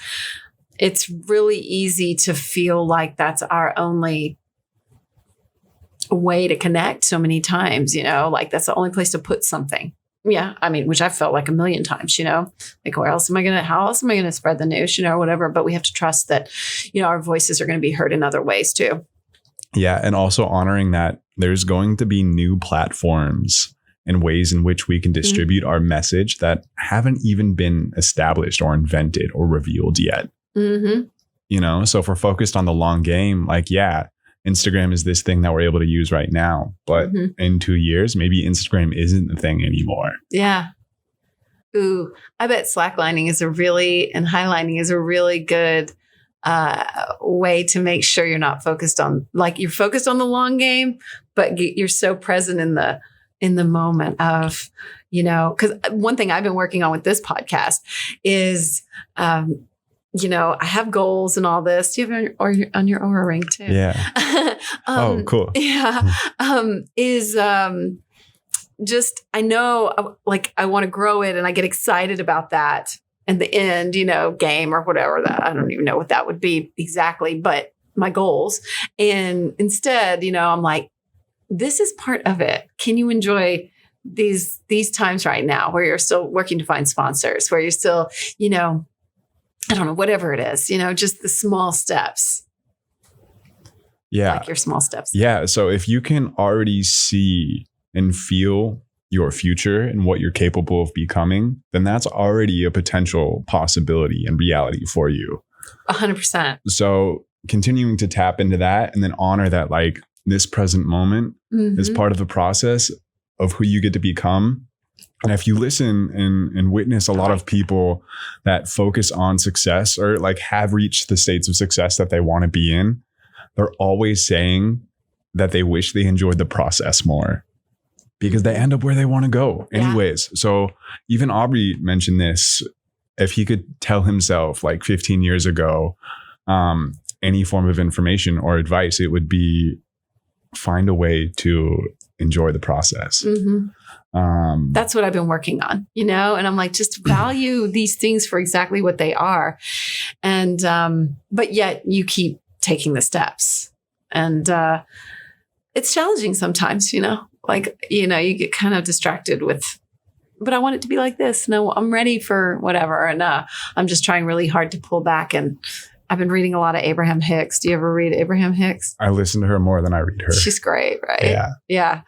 [SPEAKER 2] it's really easy to feel like that's our only way to connect so many times, you know, like that's the only place to put something. Yeah. I mean, which I felt like a million times, you know, like how else am I going to spread the news, you know, or whatever. But we have to trust that, you know, our voices are going to be heard in other ways too.
[SPEAKER 3] Yeah. And also honoring that there's going to be new platforms and ways in which we can distribute our message that haven't even been established or invented or revealed yet. You know, so if we're focused on the long game, like, yeah, Instagram is this thing that we're able to use right now. But in 2 years, maybe Instagram isn't the thing anymore.
[SPEAKER 2] Yeah. Ooh, I bet slacklining and highlining is a really good way to make sure you're not focused on, like you're focused on the long game, but you're so present in the moment of, you know, because one thing I've been working on with this podcast is, you know, I have goals and all this. Do you have on your Oura ring too?
[SPEAKER 3] Yeah. Oh, cool.
[SPEAKER 2] Yeah. Just, I know, like, I want to grow it and I get excited about that in the end, you know, game or whatever that, I don't even know what that would be exactly, but my goals. And instead, you know, I'm like, this is part of it. Can you enjoy these times right now where you're still working to find sponsors, where you're still, you know, I don't know, whatever it is, you know, just the small steps.
[SPEAKER 3] Yeah.
[SPEAKER 2] Like your small steps.
[SPEAKER 3] Yeah. So if you can already see and feel your future and what you're capable of becoming, then that's already a potential possibility and reality for you.
[SPEAKER 2] 100%.
[SPEAKER 3] So continuing to tap into that and then honor that, like, this present moment is part of the process of who you get to become. And if you listen and witness a lot of people that focus on success or like have reached the states of success that they want to be in, they're always saying that they wish they enjoyed the process more because they end up where they want to go anyways. So even Aubrey mentioned this. If he could tell himself like 15 years ago, any form of information or advice, it would be find a way to enjoy the process.
[SPEAKER 2] That's what I've been working on, you know, and I'm like, just value these things for exactly what they are. And, but yet you keep taking the steps, and, it's challenging sometimes, you know, like, you know, you get kind of distracted with, but I want it to be like this. No, I'm ready for whatever. And, I'm just trying really hard to pull back. And I've been reading a lot of Abraham Hicks. Do you ever read Abraham Hicks?
[SPEAKER 3] I listen to her more than I read her.
[SPEAKER 2] She's great, right?
[SPEAKER 3] Yeah.
[SPEAKER 2] Yeah.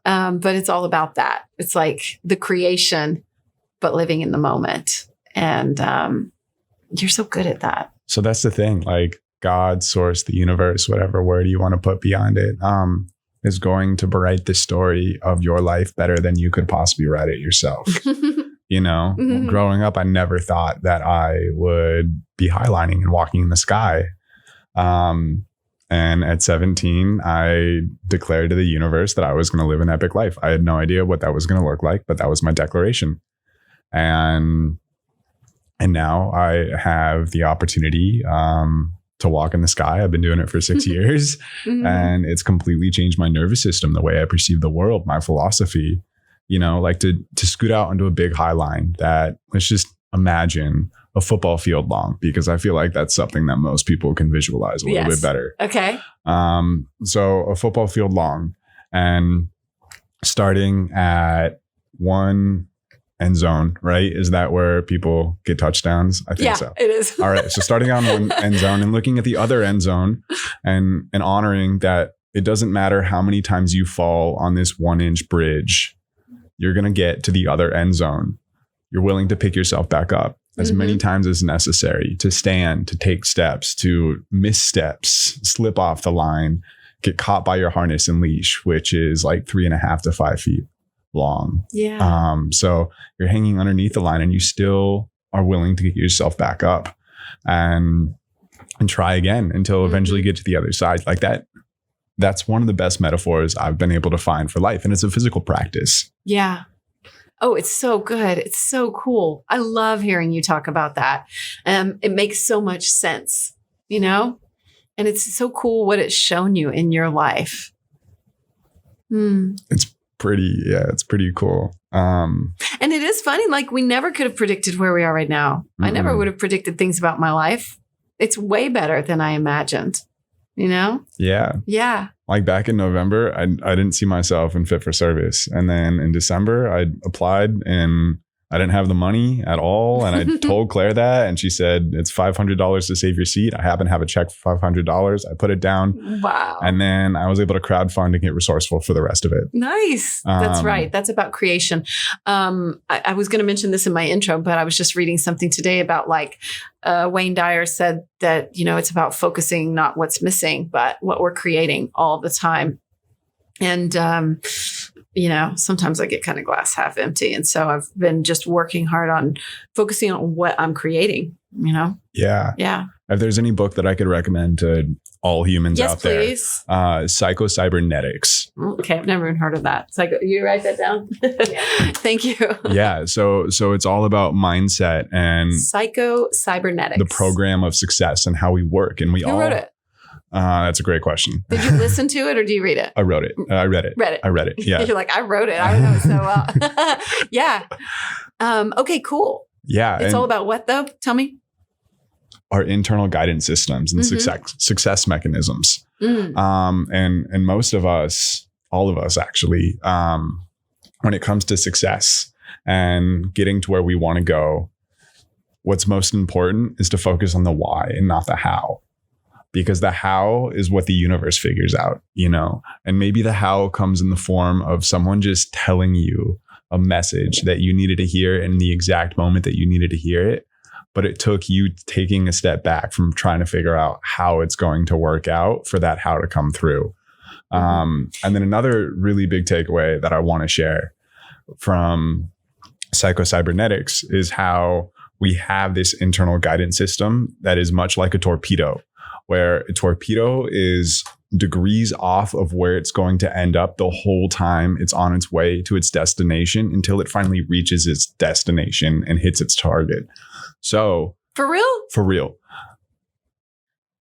[SPEAKER 2] But it's all about that. It's like the creation, but living in the moment. And you're so good at that.
[SPEAKER 3] So that's the thing. Like God, source, the universe, whatever word you want to put beyond it, is going to write the story of your life better than you could possibly write it yourself. You know, growing up, I never thought that I would be highlining and walking in the sky. And at 17, I declared to the universe that I was going to live an epic life. I had no idea what that was going to look like, but that was my declaration. And now I have the opportunity to walk in the sky. I've been doing it for 6 years, and it's completely changed my nervous system, the way I perceive the world, my philosophy. You know, like to scoot out onto a big high line that, let's just imagine a football field long, because I feel like that's something that most people can visualize a little bit better.
[SPEAKER 2] Okay.
[SPEAKER 3] So a football field long, and starting at one end zone, right? Is that where people get touchdowns? I think so.
[SPEAKER 2] It is.
[SPEAKER 3] All right. So starting on one end zone and looking at the other end zone and honoring that it doesn't matter how many times you fall on this 1-inch bridge, you're going to get to the other end zone. You're willing to pick yourself back up as many times as necessary, to stand, to take steps, to missteps, slip off the line, get caught by your harness and leash, which is like 3.5 to 5 feet long.
[SPEAKER 2] Yeah.
[SPEAKER 3] So you're hanging underneath the line and you still are willing to get yourself back up and try again until eventually you get to the other side. Like that. That's one of the best metaphors I've been able to find for life. And it's a physical practice.
[SPEAKER 2] Yeah. Oh, it's so good. It's so cool. I love hearing you talk about that. It makes so much sense, you know, and it's so cool what it's shown you in your life.
[SPEAKER 3] It's pretty cool.
[SPEAKER 2] And it is funny. Like, we never could have predicted where we are right now. I never would have predicted things about my life. It's way better than I imagined. You know? Yeah. Yeah.
[SPEAKER 3] Like back in November, I didn't see myself in fit for service. And then in December, I applied and I didn't have the money at all. And I told Claire that, and she said, it's $500 to save your seat. I happen to have a check for $500. I put it down.
[SPEAKER 2] Wow.
[SPEAKER 3] And then I was able to crowdfund and get resourceful for the rest of it.
[SPEAKER 2] Nice. That's right. That's about creation. I was going to mention this in my intro, but I was just reading something today about like, Wayne Dyer said that, you know, it's about focusing not what's missing, but what we're creating all the time. And, you know, sometimes I get kind of glass half empty. And so I've been just working hard on focusing on what I'm creating, you know?
[SPEAKER 3] Yeah.
[SPEAKER 2] Yeah.
[SPEAKER 3] If there's any book that I could recommend to all humans out
[SPEAKER 2] please.
[SPEAKER 3] There, Psycho-Cybernetics.
[SPEAKER 2] Okay. I've never even heard of that. You write that down? Thank you.
[SPEAKER 3] Yeah. So it's all about mindset and
[SPEAKER 2] Psycho-Cybernetics.
[SPEAKER 3] The program of success and how we work. And
[SPEAKER 2] Who wrote it?
[SPEAKER 3] That's a great question.
[SPEAKER 2] Did you listen to it or do you read it?
[SPEAKER 3] I wrote it. I read it. I read it. Yeah.
[SPEAKER 2] You're like, I wrote it. I know it so well. Yeah. Okay, cool.
[SPEAKER 3] Yeah.
[SPEAKER 2] It's all about what though? Tell me.
[SPEAKER 3] Our internal guidance systems and success mechanisms. And most of us, all of us actually, when it comes to success and getting to where we want to go, what's most important is to focus on the why and not the how. Because the how is what the universe figures out, you know, and maybe the how comes in the form of someone just telling you a message that you needed to hear in the exact moment that you needed to hear it. But it took you taking a step back from trying to figure out how it's going to work out for that how to come through. And then another really big takeaway that I want to share from psychocybernetics is how we have this internal guidance system that is much like a torpedo, where a torpedo is degrees off of where it's going to end up the whole time it's on its way to its destination until it finally reaches its destination and hits its target. So
[SPEAKER 2] For real?
[SPEAKER 3] For real.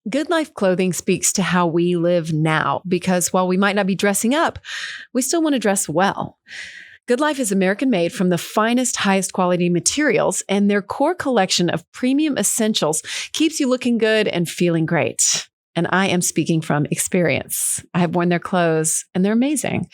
[SPEAKER 2] Good Life clothing speaks to how we live now, because while we might not be dressing up, we still want to dress well. Good Life is American made from the finest, highest quality materials, and their core collection of premium essentials keeps you looking good and feeling great. And I am speaking from experience. I have worn their clothes and they're amazing.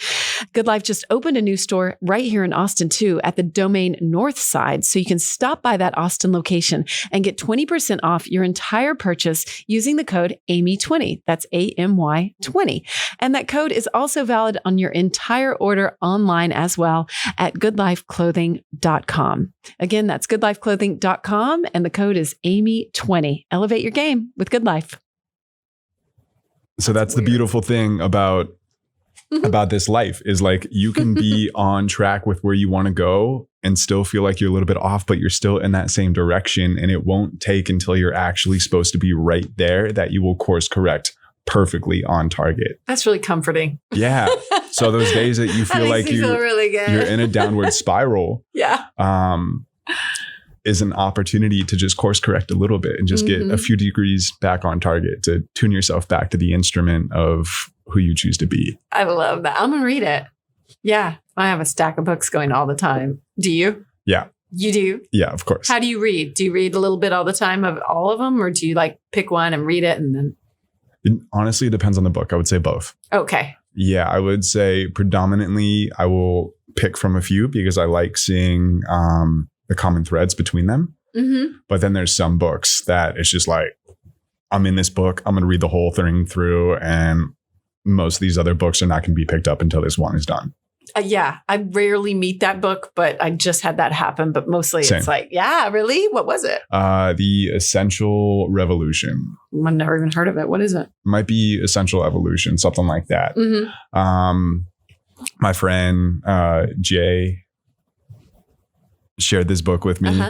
[SPEAKER 2] Good Life just opened a new store right here in Austin too, at the Domain North side. So you can stop by that Austin location and get 20% off your entire purchase using the code AMY20. That's AMY 20. And that code is also valid on your entire order online as well at goodlifeclothing.com. Again, that's goodlifeclothing.com. And the code is AMY20. Elevate your game with Good Life.
[SPEAKER 3] So that's the beautiful thing about this life is like you can be on track with where you want to go and still feel like you're a little bit off, but you're still in that same direction. And it won't take until you're actually supposed to be right there that you will course correct perfectly on target.
[SPEAKER 2] That's really comforting.
[SPEAKER 3] Yeah. So those days that you feel like
[SPEAKER 2] feel really good.
[SPEAKER 3] you're in a downward spiral.
[SPEAKER 2] Yeah.
[SPEAKER 3] Is an opportunity to just course correct a little bit and just get a few degrees back on target to tune yourself back to the instrument of who you choose to be.
[SPEAKER 2] I love that. I'm going to read it. Yeah. I have a stack of books going all the time. Do you?
[SPEAKER 3] Yeah.
[SPEAKER 2] You do?
[SPEAKER 3] Yeah, of course.
[SPEAKER 2] How do you read? Do you read a little bit all the time of all of them? Or do you like pick one and read it and then?
[SPEAKER 3] It honestly depends on the book. I would say both.
[SPEAKER 2] Okay.
[SPEAKER 3] Yeah, I would say predominantly I will pick from a few because I like seeing the common threads between them. But then there's some books that it's just like, I'm in this book, I'm going to read the whole thing through, and most of these other books are not going to be picked up until this one is done.
[SPEAKER 2] Yeah, I rarely meet that book, but I just had that happen. But mostly
[SPEAKER 3] Same.
[SPEAKER 2] It's like, yeah, really? What was it?
[SPEAKER 3] The Essential Revolution.
[SPEAKER 2] I've never even heard of it. What is it?
[SPEAKER 3] Might be Essential Evolution, something like that. My friend Jay shared this book with me.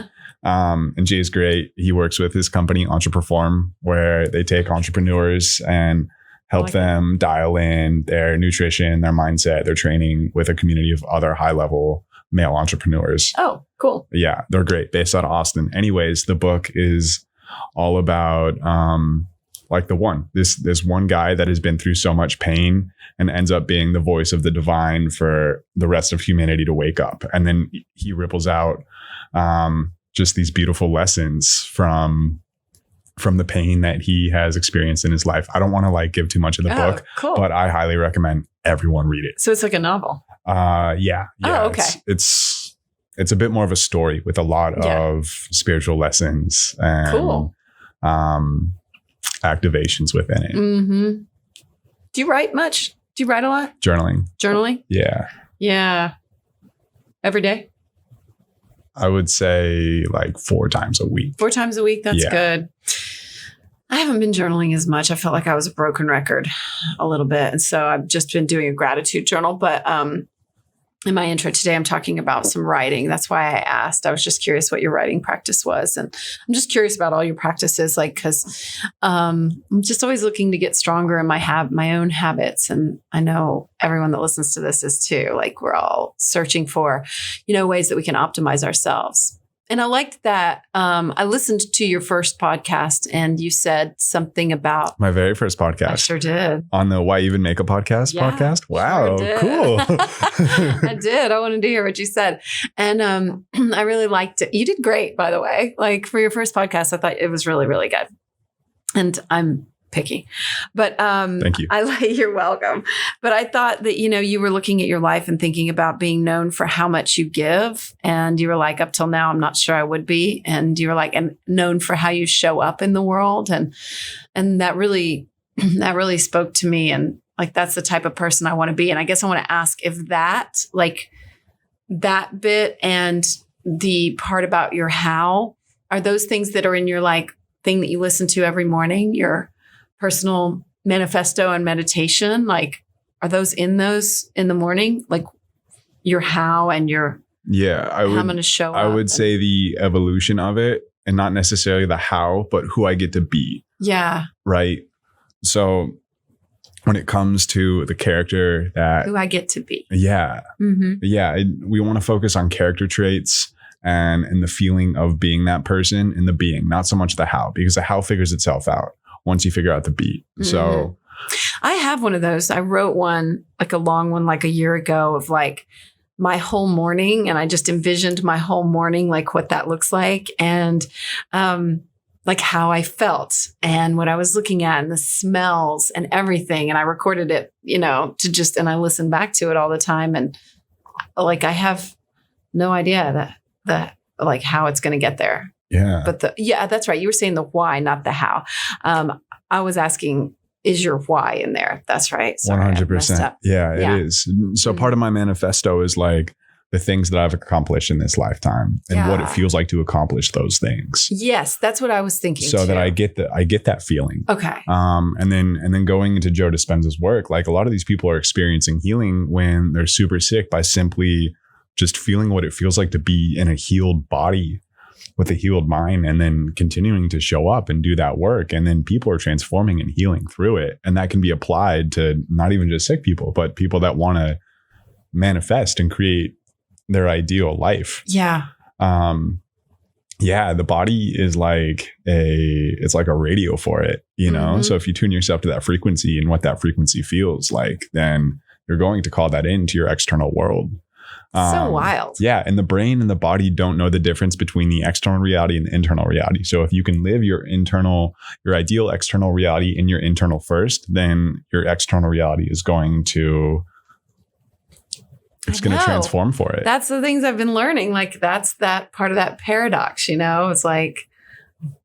[SPEAKER 3] And Jay's great. He works with his company Entreperform, where they take entrepreneurs and help them dial in their nutrition, their mindset, their training with a community of other high level male entrepreneurs.
[SPEAKER 2] Oh, cool.
[SPEAKER 3] Yeah, they're great. Based out of Austin. Anyways, the book is all about like this one guy that has been through so much pain and ends up being the voice of the divine for the rest of humanity to wake up. And then he ripples out just these beautiful lessons from the pain that he has experienced in his life. I don't want to like give too much of the book,
[SPEAKER 2] cool.
[SPEAKER 3] but I highly recommend everyone read it.
[SPEAKER 2] So it's like a novel.
[SPEAKER 3] Yeah.
[SPEAKER 2] Oh, okay.
[SPEAKER 3] It's a bit more of a story with a lot of spiritual lessons and
[SPEAKER 2] cool.
[SPEAKER 3] Activations within it.
[SPEAKER 2] Do you write much? Do you write a lot?
[SPEAKER 3] Journaling. Yeah.
[SPEAKER 2] Yeah. Every day?
[SPEAKER 3] I would say like 4 times a week.
[SPEAKER 2] 4 times a week? That's good. I haven't been journaling as much. I felt like I was a broken record a little bit. And so I've just been doing a gratitude journal. But in my intro today, I'm talking about some writing. That's why I asked. I was just curious what your writing practice was. And I'm just curious about all your practices, like, because I'm just always looking to get stronger in my own habits. And I know everyone that listens to this is too. Like, we're all searching for, ways that we can optimize ourselves. And I liked that. I listened to your first podcast and you said something about
[SPEAKER 3] my very first podcast.
[SPEAKER 2] I sure did.
[SPEAKER 3] On the Why Even Make a Podcast podcast. Wow.
[SPEAKER 2] Sure
[SPEAKER 3] Cool.
[SPEAKER 2] I did. I wanted to hear what you said. And I really liked it. You did great, by the way. Like, for your first podcast, I thought it was really, really good. And I'm picky, but
[SPEAKER 3] thank you.
[SPEAKER 2] You're welcome. But I thought that, you were looking at your life and thinking about being known for how much you give. And you were like, up till now, I'm not sure I would be. And you were like, and known for how you show up in the world. And that really spoke to me. And like, that's the type of person I want to be. And I guess I want to ask if that, like, that bit and the part about your how, are those things that are in your like thing that you listen to every morning, your personal manifesto and meditation? Like, are those in the morning? Like your how and your how I'm going to show up.
[SPEAKER 3] I would say the evolution of it, and not necessarily the how, but who I get to be.
[SPEAKER 2] Yeah.
[SPEAKER 3] Right. So when it comes to the character that
[SPEAKER 2] who I get to be.
[SPEAKER 3] Yeah.
[SPEAKER 2] Mm-hmm.
[SPEAKER 3] Yeah. We want to focus on character traits and the feeling of being that person and the being, not so much the how, because the how figures itself out once you figure out the be.
[SPEAKER 2] Mm-hmm.
[SPEAKER 3] So
[SPEAKER 2] I have one of those. I wrote one, like a long one, like a year ago, of like my whole morning. And I just envisioned my whole morning, like what that looks like. And, like how I felt and what I was looking at and the smells and everything. And I recorded it, and I listen back to it all the time. And like, I have no idea that like how it's going to get there.
[SPEAKER 3] Yeah.
[SPEAKER 2] But that's right. You were saying the why, not the how. I was asking, is your why in there? That's right. Sorry,
[SPEAKER 3] 100%. Yeah, it is. So part of my manifesto is like the things that I've accomplished in this lifetime and what it feels like to accomplish those things.
[SPEAKER 2] Yes, that's what I was thinking.
[SPEAKER 3] So
[SPEAKER 2] too.
[SPEAKER 3] that I get that feeling.
[SPEAKER 2] Okay.
[SPEAKER 3] And then going into Joe Dispenza's work, like a lot of these people are experiencing healing when they're super sick by simply just feeling what it feels like to be in a healed body with a healed mind, and then continuing to show up and do that work. And then people are transforming and healing through it. And that can be applied to not even just sick people, but people that want to manifest and create their ideal life.
[SPEAKER 2] Yeah.
[SPEAKER 3] The body is like it's like a radio for it,
[SPEAKER 2] Mm-hmm.
[SPEAKER 3] So if you tune yourself to that frequency and what that frequency feels like, then you're going to call that into your external world.
[SPEAKER 2] So wild.
[SPEAKER 3] Yeah. And the brain and the body don't know the difference between the external reality and the internal reality. So if you can live your ideal external reality in your internal first, then your external reality is going to transform for it.
[SPEAKER 2] That's the things I've been learning. Like that's that part of that paradox, it's like,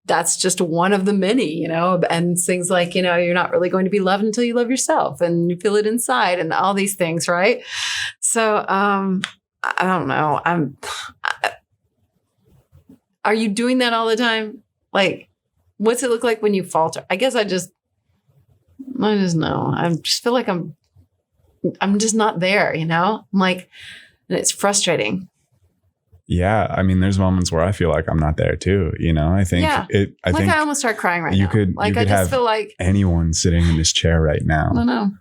[SPEAKER 2] that's just one of the many, and things like, you're not really going to be loved until you love yourself and you feel it inside and all these things. Right. So, I don't know. Are you doing that all the time? Like, what's it look like when you falter? I guess I just know. I just feel like I'm just not there, I'm like, and it's frustrating.
[SPEAKER 3] Yeah. I mean, there's moments where I feel like I'm not there too. I think I
[SPEAKER 2] almost start crying right now.
[SPEAKER 3] You could
[SPEAKER 2] I just feel like
[SPEAKER 3] anyone sitting in this chair right now.
[SPEAKER 2] I don't know.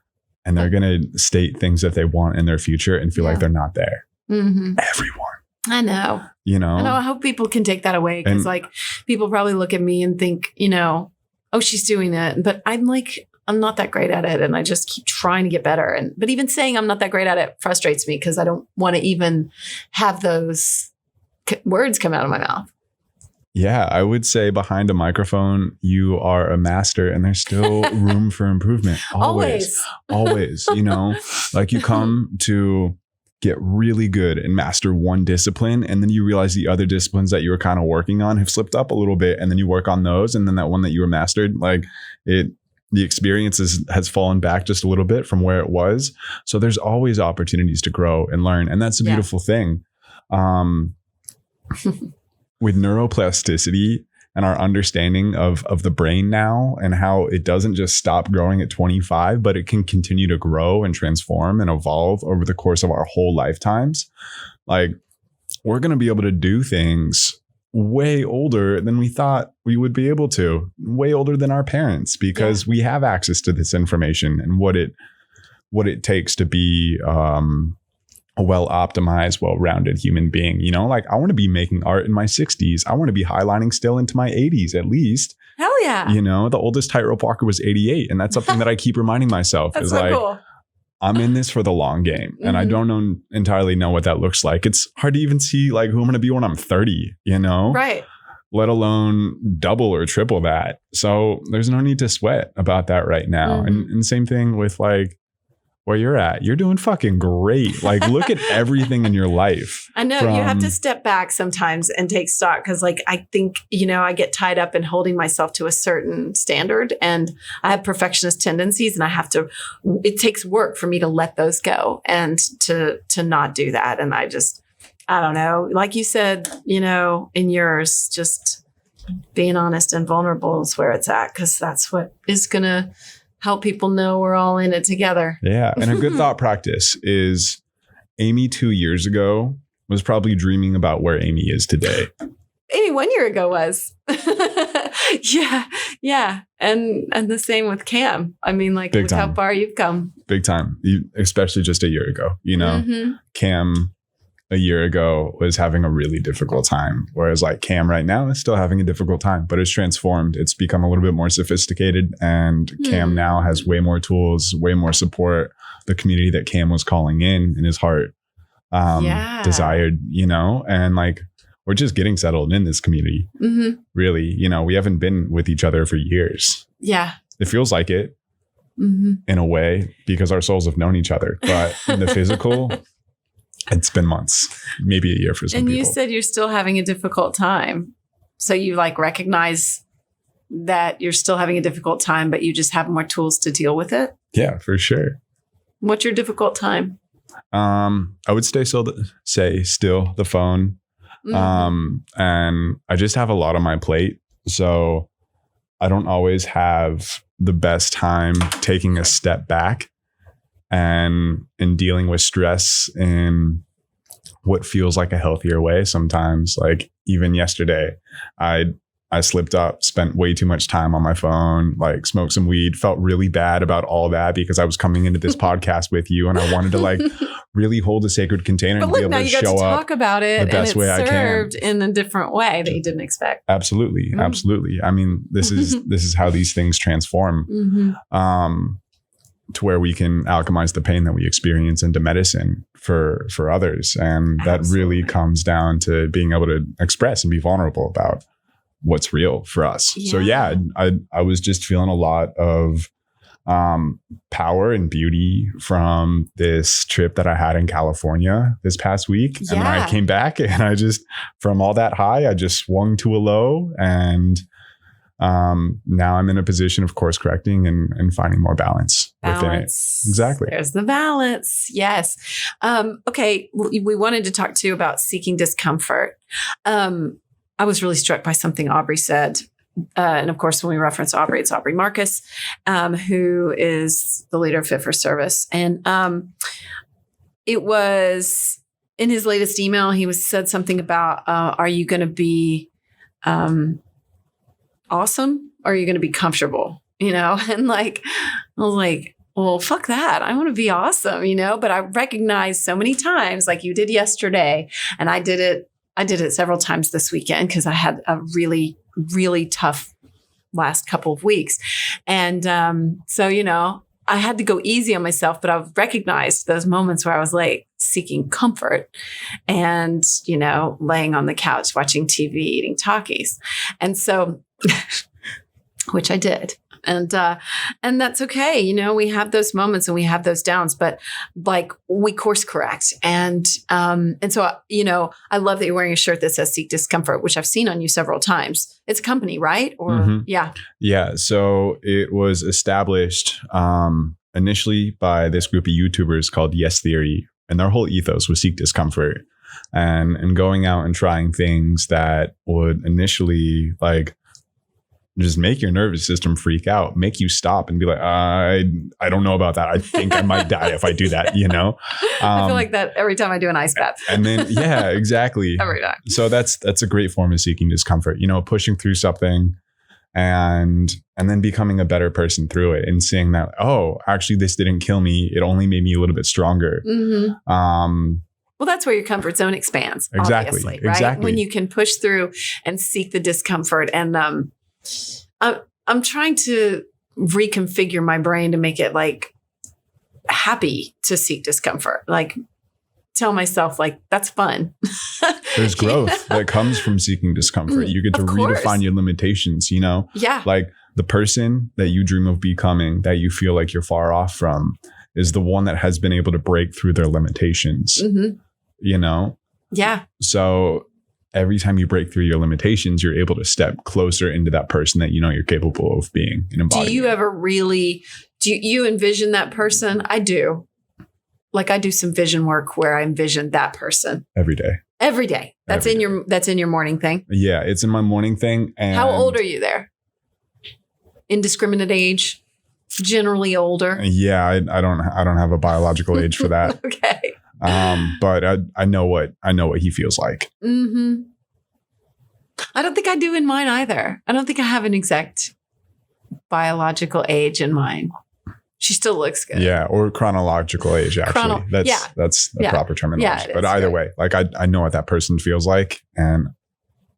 [SPEAKER 3] And they're going to state things that they want in their future and feel like they're not there.
[SPEAKER 2] Mm-hmm.
[SPEAKER 3] Everyone.
[SPEAKER 2] I know. I know. I hope people can take that away, because like people probably look at me and think, oh, she's doing it. But I'm not that great at it. And I just keep trying to get better. But even saying I'm not that great at it frustrates me, because I don't want to even have those words come out of my mouth.
[SPEAKER 3] Yeah, I would say behind a microphone, you are a master, and there's still room for improvement. Always. Like you come to get really good and master one discipline, and then you realize the other disciplines that you were kind of working on have slipped up a little bit, and then you work on those, and then that one that you were mastered, like the experience has fallen back just a little bit from where it was. So there's always opportunities to grow and learn, and that's a beautiful thing. With neuroplasticity and our understanding of the brain now, and how it doesn't just stop growing at 25, but it can continue to grow and transform and evolve over the course of our whole lifetimes. Like, we're going to be able to do things way older than we thought we would be able to, way older than our parents, because we have access to this information and what it takes to be a well-optimized, well-rounded human being. Like, I want to be making art in my 60s. I want to be highlining still into my 80s at least.
[SPEAKER 2] Hell yeah.
[SPEAKER 3] The oldest tightrope walker was 88. And that's something that I keep reminding myself.
[SPEAKER 2] That's
[SPEAKER 3] is
[SPEAKER 2] so
[SPEAKER 3] like,
[SPEAKER 2] cool.
[SPEAKER 3] I'm in this for the long game. And I don't entirely know what that looks like. It's hard to even see like who I'm going to be when I'm 30,
[SPEAKER 2] Right.
[SPEAKER 3] Let alone double or triple that. So there's no need to sweat about that right now. And same thing with like where you're at. You're doing fucking great. Like, look at everything in your life.
[SPEAKER 2] I know you have to step back sometimes and take stock, because like, I think, I get tied up in holding myself to a certain standard, and I have perfectionist tendencies, and it takes work for me to let those go and to not do that. And I just I don't know, like you said, in yours, just being honest and vulnerable is where it's at, because that's what is going to help people know we're all in it together.
[SPEAKER 3] Yeah. And a good thought practice is Amy 2 years ago was probably dreaming about where Amy is today.
[SPEAKER 2] Amy 1 year ago was. Yeah. And the same with Cam. I mean, like, look how far you've come.
[SPEAKER 3] Big time. Especially just a year ago,
[SPEAKER 2] Mm-hmm.
[SPEAKER 3] Cam a year ago was having a really difficult time. Whereas like Cam right now is still having a difficult time, but it's transformed. It's become a little bit more sophisticated, and Cam now has way more tools, way more support. The community that Cam was calling in his heart desired, and like, we're just getting settled in this community.
[SPEAKER 2] Mm-hmm.
[SPEAKER 3] Really, we haven't been with each other for years.
[SPEAKER 2] Yeah.
[SPEAKER 3] It feels like it in a way, because our souls have known each other, but in the physical, it's been months, maybe a year for some people.
[SPEAKER 2] And you said you're still having a difficult time. So you like recognize that you're still having a difficult time, but you just have more tools to deal with it?
[SPEAKER 3] Yeah, for sure.
[SPEAKER 2] What's your difficult time?
[SPEAKER 3] I would say still the phone. And I just have a lot on my plate. So I don't always have the best time taking a step back and dealing with stress in what feels like a healthier way. Sometimes, like even yesterday, I slipped up, spent way too much time on my phone, like smoked some weed, felt really bad about all that because I was coming into this podcast with you and I wanted to like really hold a sacred container and be able to show up.
[SPEAKER 2] Talk about it,
[SPEAKER 3] the best way I can.
[SPEAKER 2] Served in a different way that you didn't expect.
[SPEAKER 3] Absolutely. I mean, this is how these things transform. To where we can alchemize the pain that we experience into medicine for others. And that really comes down to being able to express and be vulnerable about what's real for us. Yeah. So yeah, I was just feeling a lot of power and beauty from this trip that I had in California this past week. Yeah. And when I came back and I just, from all that high, I just swung to a low, and now I'm in a position of course correcting and finding more balance within it. Exactly.
[SPEAKER 2] There's the balance. Yes. Okay. We wanted to talk to you about seeking discomfort. I was really struck by something Aubrey said. And of course, when we reference Aubrey, it's Aubrey Marcus, who is the leader of Fit for Service. And it was in his latest email, he said something about, are you going to be awesome? Or are you going to be comfortable? And like, I was like, well, fuck that. I want to be awesome, but I recognize so many times, like you did yesterday, and I did it several times this weekend because I had a really, really tough last couple of weeks. And so, I had to go easy on myself, but I've recognized those moments where I was like seeking comfort and, laying on the couch, watching TV, eating Takis. And so, which I did. And that's okay. We have those moments and we have those downs, but like we course correct. And so, I love that you're wearing a shirt that says Seek Discomfort, which I've seen on you several times. It's a company, right? Or yeah.
[SPEAKER 3] Yeah. So it was established initially by this group of YouTubers called Yes Theory, and their whole ethos was Seek Discomfort, and going out and trying things that would initially like just make your nervous system freak out, make you stop and be like, I don't know about that. I think I might die if I do that,
[SPEAKER 2] I feel like that every time I do an ice bath.
[SPEAKER 3] And then, yeah, exactly.
[SPEAKER 2] Every time.
[SPEAKER 3] So that's a great form of seeking discomfort, pushing through something and then becoming a better person through it and seeing that, oh, actually this didn't kill me. It only made me a little bit stronger.
[SPEAKER 2] Well, that's where your comfort zone expands.
[SPEAKER 3] Exactly.
[SPEAKER 2] Obviously, right?
[SPEAKER 3] Exactly.
[SPEAKER 2] When you can push through and seek the discomfort. And I'm trying to reconfigure my brain to make it like happy to seek discomfort. Like tell myself like, that's fun.
[SPEAKER 3] There's growth that comes from seeking discomfort. You get to redefine your limitations,
[SPEAKER 2] Yeah.
[SPEAKER 3] Like the person that you dream of becoming that you feel like you're far off from is the one that has been able to break through their limitations,
[SPEAKER 2] Yeah.
[SPEAKER 3] So every time you break through your limitations, you're able to step closer into that person that you're capable of being and embodying.
[SPEAKER 2] Do you ever do you envision that person? I do. Like I do some vision work where I envision that person.
[SPEAKER 3] Every day.
[SPEAKER 2] Every day. That's in your morning thing.
[SPEAKER 3] Yeah, it's in my morning thing. And
[SPEAKER 2] how old are you there? Indiscriminate age, generally older.
[SPEAKER 3] Yeah, I don't have a biological age for that.
[SPEAKER 2] Okay.
[SPEAKER 3] But I know what he feels like.
[SPEAKER 2] Mm-hmm. I don't think I do in mine either. I don't think I have an exact biological age in mine. She still looks good.
[SPEAKER 3] Yeah, or chronological age, actually. That's the proper terminology.
[SPEAKER 2] Yeah,
[SPEAKER 3] but either way, like I know what that person feels like, and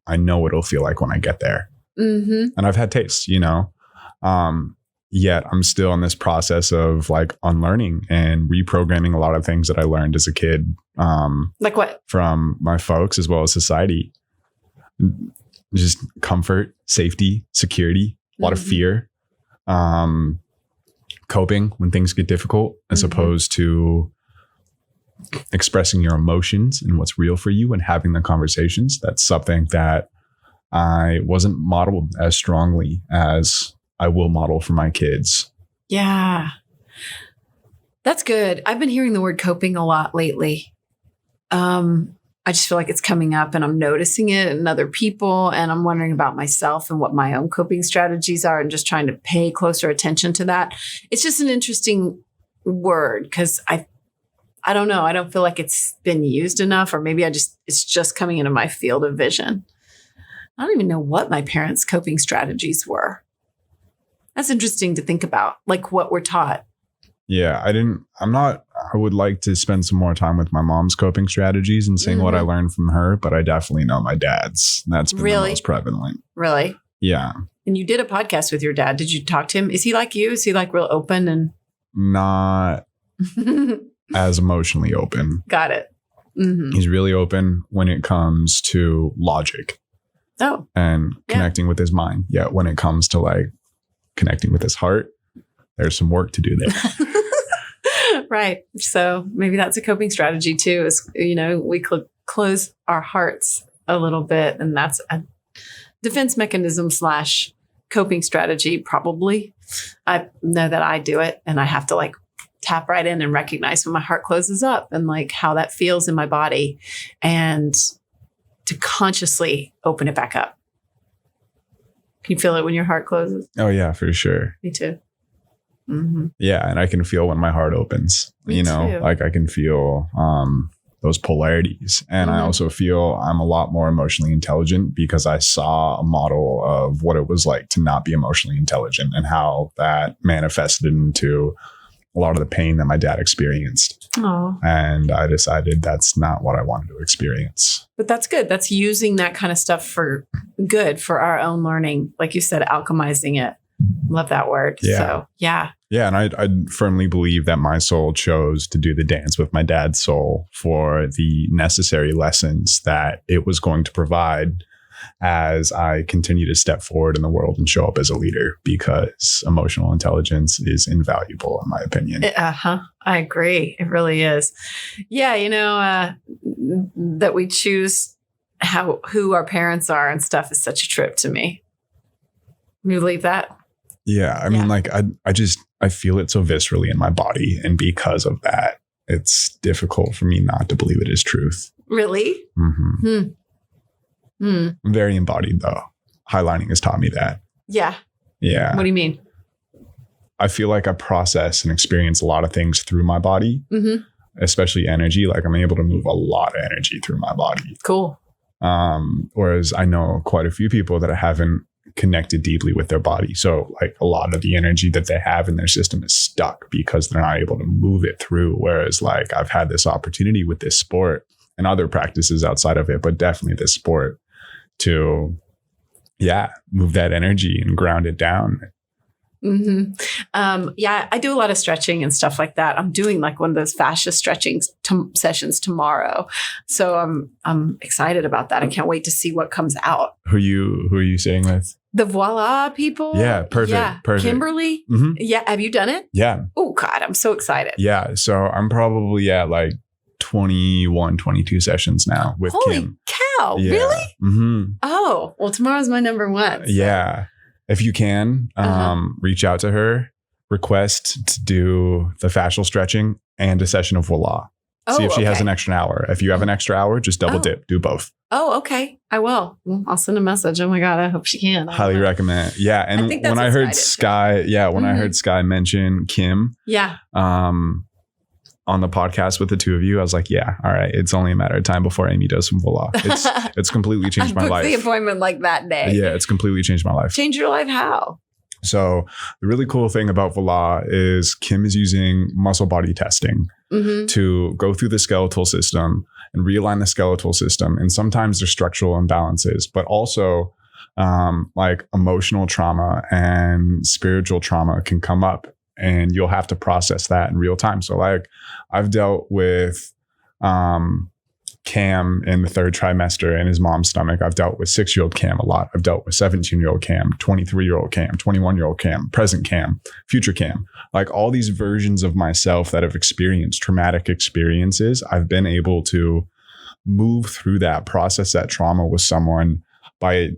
[SPEAKER 3] I know what it'll feel like when I get there.
[SPEAKER 2] Mm-hmm.
[SPEAKER 3] And I've had tastes, yet I'm still in this process of like unlearning and reprogramming a lot of things that I learned as a kid.
[SPEAKER 2] Like what?
[SPEAKER 3] From my folks as well as society. Just comfort, safety, security, a lot of fear. Coping when things get difficult, as opposed to expressing your emotions and what's real for you and having the conversations. That's something that I wasn't modeled as strongly as I will model for my kids.
[SPEAKER 2] Yeah. That's good. I've been hearing the word coping a lot lately. I just feel like it's coming up and I'm noticing it in other people, and I'm wondering about myself and what my own coping strategies are and just trying to pay closer attention to that. It's just an interesting word because I don't know. I don't feel like it's been used enough, or maybe it's just coming into my field of vision. I don't even know what my parents' coping strategies were. That's interesting to think about, like what we're taught.
[SPEAKER 3] Yeah, I would like to spend some more time with my mom's coping strategies and seeing what I learned from her, but I definitely know my dad's. That's been the most prevalent.
[SPEAKER 2] Really?
[SPEAKER 3] Yeah.
[SPEAKER 2] And you did a podcast with your dad. Did you talk to him? Is he like you? Is he like real open and
[SPEAKER 3] not as emotionally open?
[SPEAKER 2] Got it. Mm-hmm.
[SPEAKER 3] He's really open when it comes to logic.
[SPEAKER 2] Oh.
[SPEAKER 3] And connecting with his mind. Yeah, when it comes to like connecting with his heart, there's some work to do there.
[SPEAKER 2] Right. So maybe that's a coping strategy too, is, we close our hearts a little bit, and that's a defense mechanism / coping strategy. Probably. I know that I do it, and I have to like tap right in and recognize when my heart closes up and like how that feels in my body, and to consciously open it back up. Can you feel it when your heart closes?
[SPEAKER 3] Oh yeah, for sure.
[SPEAKER 2] Me too. Mm-hmm.
[SPEAKER 3] Yeah. And I can feel when my heart opens,
[SPEAKER 2] Me too.
[SPEAKER 3] Like I can feel those polarities. And I also feel I'm a lot more emotionally intelligent because I saw a model of what it was like to not be emotionally intelligent and how that manifested into a lot of the pain that my dad experienced.
[SPEAKER 2] Oh.
[SPEAKER 3] And I decided that's not what I wanted to experience.
[SPEAKER 2] But that's good. That's using that kind of stuff for good, for our own learning. Like you said, alchemizing it. Love that word.
[SPEAKER 3] Yeah.
[SPEAKER 2] So, yeah.
[SPEAKER 3] Yeah. And I firmly believe that my soul chose to do the dance with my dad's soul for the necessary lessons that it was going to provide as I continue to step forward in the world and show up as a leader, because emotional intelligence is invaluable, in my opinion.
[SPEAKER 2] I agree. It really is. Yeah. That we choose who our parents are and stuff is such a trip to me. You believe that?
[SPEAKER 3] Yeah. I mean, like, I feel it so viscerally in my body. And because of that, it's difficult for me not to believe it is truth.
[SPEAKER 2] Really?
[SPEAKER 3] Mm-hmm. I'm very embodied, though. Highlining has taught me that.
[SPEAKER 2] Yeah.
[SPEAKER 3] Yeah.
[SPEAKER 2] What do you mean?
[SPEAKER 3] I feel like I process and experience a lot of things through my body, especially energy. Like I'm able to move a lot of energy through my body.
[SPEAKER 2] Cool.
[SPEAKER 3] Whereas I know quite a few people that haven't connected deeply with their body. So like a lot of the energy that they have in their system is stuck because they're not able to move it through. Whereas like I've had this opportunity with this sport and other practices outside of it, but definitely this sport to, move that energy and ground it down.
[SPEAKER 2] I do a lot of stretching and stuff like that. I'm doing like one of those fascia stretching sessions tomorrow. So I'm excited about that. I can't wait to see what comes out.
[SPEAKER 3] Who are you staying with?
[SPEAKER 2] The Voila people.
[SPEAKER 3] Yeah, perfect.
[SPEAKER 2] Yeah.
[SPEAKER 3] Perfect.
[SPEAKER 2] Kimberly. Yeah. Have you done it?
[SPEAKER 3] Yeah.
[SPEAKER 2] Oh God, I'm so excited.
[SPEAKER 3] Yeah. So I'm probably at like 21, 22 sessions now with
[SPEAKER 2] Holy
[SPEAKER 3] Kim.
[SPEAKER 2] cow.
[SPEAKER 3] Yeah.
[SPEAKER 2] Really?
[SPEAKER 3] Mm-hmm.
[SPEAKER 2] Oh, well, tomorrow's my number one. So.
[SPEAKER 3] Yeah. If you can, reach out to her, request to do the fascial stretching and a session of Voila. See if she has
[SPEAKER 2] okay.
[SPEAKER 3] an extra hour. If you have an extra hour, just double dip, do both.
[SPEAKER 2] Oh, okay. I will. I'll send a message. Oh my God. I hope she can.
[SPEAKER 3] Highly recommend. Yeah. And when I heard Sky, when I heard Sky mention Kim, on the podcast with the two of you, I was like, yeah, all right. It's only a matter of time before Amy does some voila. It's completely changed my life.
[SPEAKER 2] The appointment like that day.
[SPEAKER 3] Yeah. It's completely changed my life.
[SPEAKER 2] Change your life. How?
[SPEAKER 3] So the really cool thing about voila is Kim is using muscle body testing to go through the skeletal system and realign the skeletal system. And sometimes there's structural imbalances, but also like emotional trauma and spiritual trauma can come up, and you'll have to process that in real time. So like I've dealt with Cam in the third trimester in his mom's stomach. I've dealt with 6-year-old Cam a lot. I've dealt with 17-year-old Cam, 23-year-old Cam, 21-year-old Cam, present Cam, future Cam. Like all these versions of myself that have experienced traumatic experiences, I've been able to move through that, process that trauma with someone by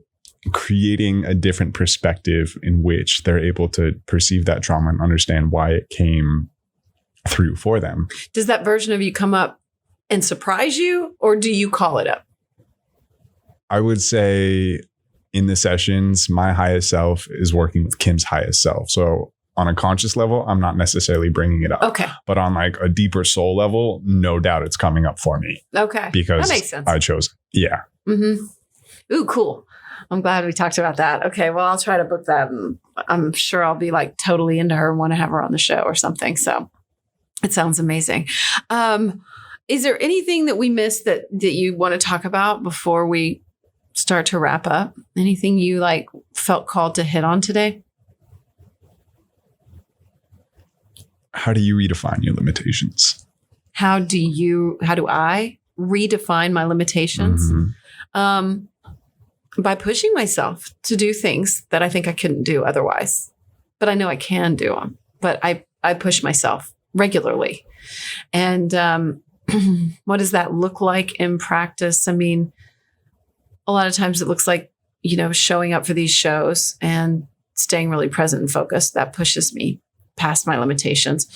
[SPEAKER 3] creating a different perspective in which they're able to perceive that trauma and understand why it came through for them.
[SPEAKER 2] Does that version of you come up and surprise you, or do you call it up?
[SPEAKER 3] I would say in the sessions, my highest self is working with Kim's highest self. So on a conscious level, I'm not necessarily bringing it up.
[SPEAKER 2] Okay.
[SPEAKER 3] But on like a deeper soul level, no doubt it's coming up for me.
[SPEAKER 2] Okay.
[SPEAKER 3] Because
[SPEAKER 2] that makes sense.
[SPEAKER 3] I chose it. Yeah.
[SPEAKER 2] Mm-hmm. Ooh, cool. I'm glad we talked about that. Okay. Well, I'll try to book that, and I'm sure I'll be like totally into her and want to have her on the show or something. So it sounds amazing. Is there anything that we missed that you want to talk about before we start to wrap up? Anything you like felt called to hit on today?
[SPEAKER 3] How do you redefine your limitations?
[SPEAKER 2] How do I redefine my limitations? By pushing myself to do things that I think I couldn't do otherwise, but I know I can do them. But I push myself regularly. And what does that look like in practice? I mean, a lot of times it looks like, showing up for these shows and staying really present and focused. That pushes me past my limitations.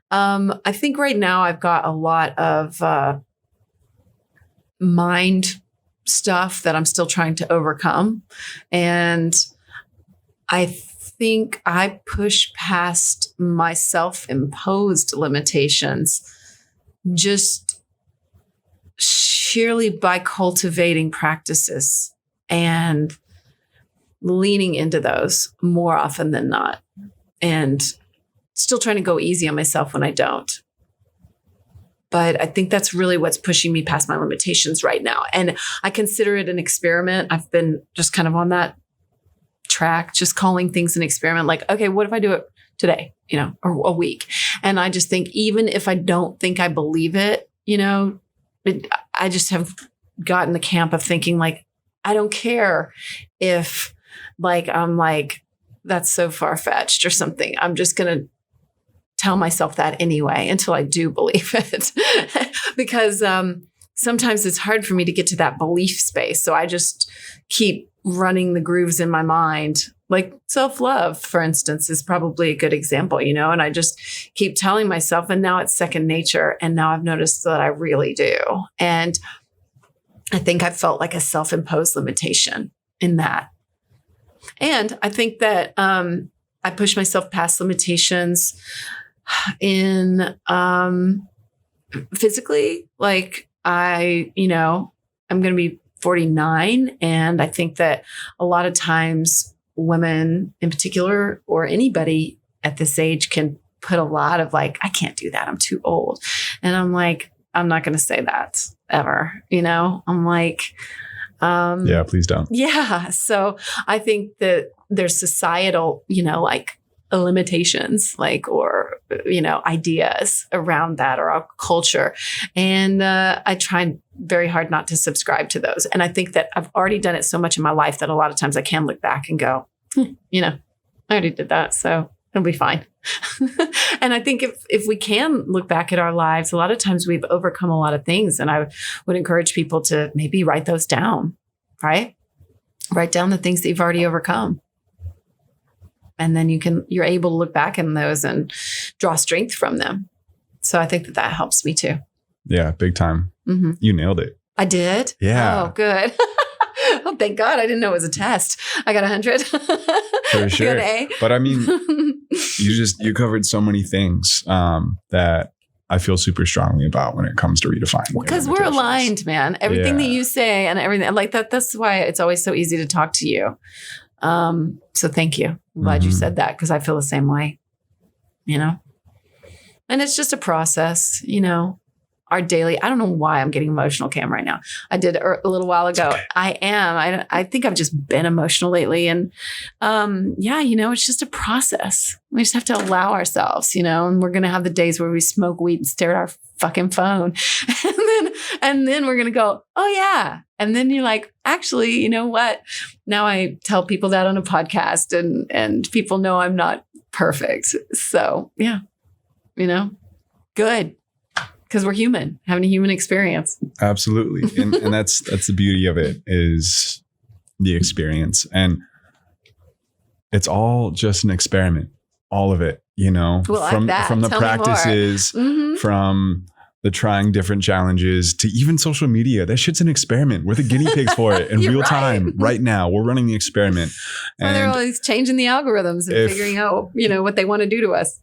[SPEAKER 2] I think right now I've got a lot of mind stuff that I'm still trying to overcome. And I think I push past my self-imposed limitations just sheerly by cultivating practices and leaning into those more often than not, and still trying to go easy on myself when I don't. But I think that's really what's pushing me past my limitations right now. And I consider it an experiment. I've been just kind of on that track, just calling things an experiment. Like, okay, what if I do it today, or a week? And I just think, even if I don't think I believe it, I just have gotten the camp of thinking like, I don't care if I'm like, that's so far-fetched or something. I'm just going to tell myself that anyway until I do believe it. Because sometimes it's hard for me to get to that belief space. So I just keep running the grooves in my mind. Like self-love, for instance, is probably a good example, and I just keep telling myself, and now it's second nature. And now I've noticed that I really do. And I think I felt like a self-imposed limitation in that. And I think that I push myself past limitations in physically. Like I'm going to be 49. And I think that a lot of times women in particular, or anybody at this age, can put a lot of like, I can't do that, I'm too old. And I'm like, I'm not going to say that ever. I'm like,
[SPEAKER 3] yeah, please don't.
[SPEAKER 2] Yeah. So I think that there's societal, like limitations, or ideas around that, or our culture. And I try very hard not to subscribe to those. And I think that I've already done it so much in my life that a lot of times I can look back and go, I already did that, so it'll be fine. And I think if we can look back at our lives, a lot of times we've overcome a lot of things. And I would encourage people to maybe write those down, right? Write down the things that you've already overcome. And then you're able to look back in those and draw strength from them. So I think that helps me too.
[SPEAKER 3] Yeah, big time.
[SPEAKER 2] Mm-hmm.
[SPEAKER 3] You nailed it.
[SPEAKER 2] I did?
[SPEAKER 3] Yeah.
[SPEAKER 2] Oh, good. Oh, thank God. I didn't know it was a test. I got 100.
[SPEAKER 3] For sure.
[SPEAKER 2] I got an A.
[SPEAKER 3] But I mean, you covered so many things that I feel super strongly about when it comes to redefining.
[SPEAKER 2] Because we're aligned, man. Everything that you say and everything like that. That's why it's always so easy to talk to you. So thank you. I'm glad you said that because I feel the same way, and it's just a process, our daily, I don't know why I'm getting emotional, Cam, right now. I did a little while ago. Okay. I am. I think I've just been emotional lately. And it's just a process. We just have to allow ourselves, and we're going to have the days where we smoke weed and stare at our fucking phone. and then we're going to go, oh yeah. And then you're like, actually, you know what? Now I tell people that on a podcast and people know I'm not perfect. So yeah, good. Because we're human, having a human experience. Absolutely.
[SPEAKER 3] And that's the beauty of it, is the experience. And it's all just an experiment, all of it, from the
[SPEAKER 2] Tell
[SPEAKER 3] practices, from the trying different challenges to even social media. That shit's an experiment. We're the guinea pigs for it in real time right now. We're running the experiment.
[SPEAKER 2] And they're always changing the algorithms and figuring out, what they want to do to us.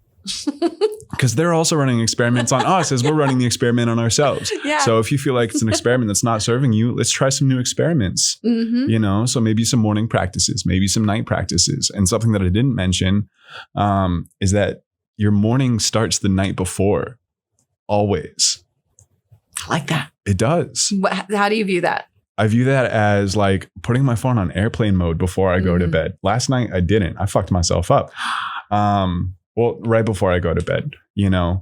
[SPEAKER 3] Because they're also running experiments on us as we're running the experiment on ourselves. Yeah. So if you feel like it's an experiment that's not serving you, let's try some new experiments. So maybe some morning practices, maybe some night practices. And something that I didn't mention is that your morning starts the night before, always.
[SPEAKER 2] I like that.
[SPEAKER 3] It does.
[SPEAKER 2] How do you view that?
[SPEAKER 3] I view that as like putting my phone on airplane mode before I go to bed. Last night I didn't. I fucked myself up. Well, right before I go to bed,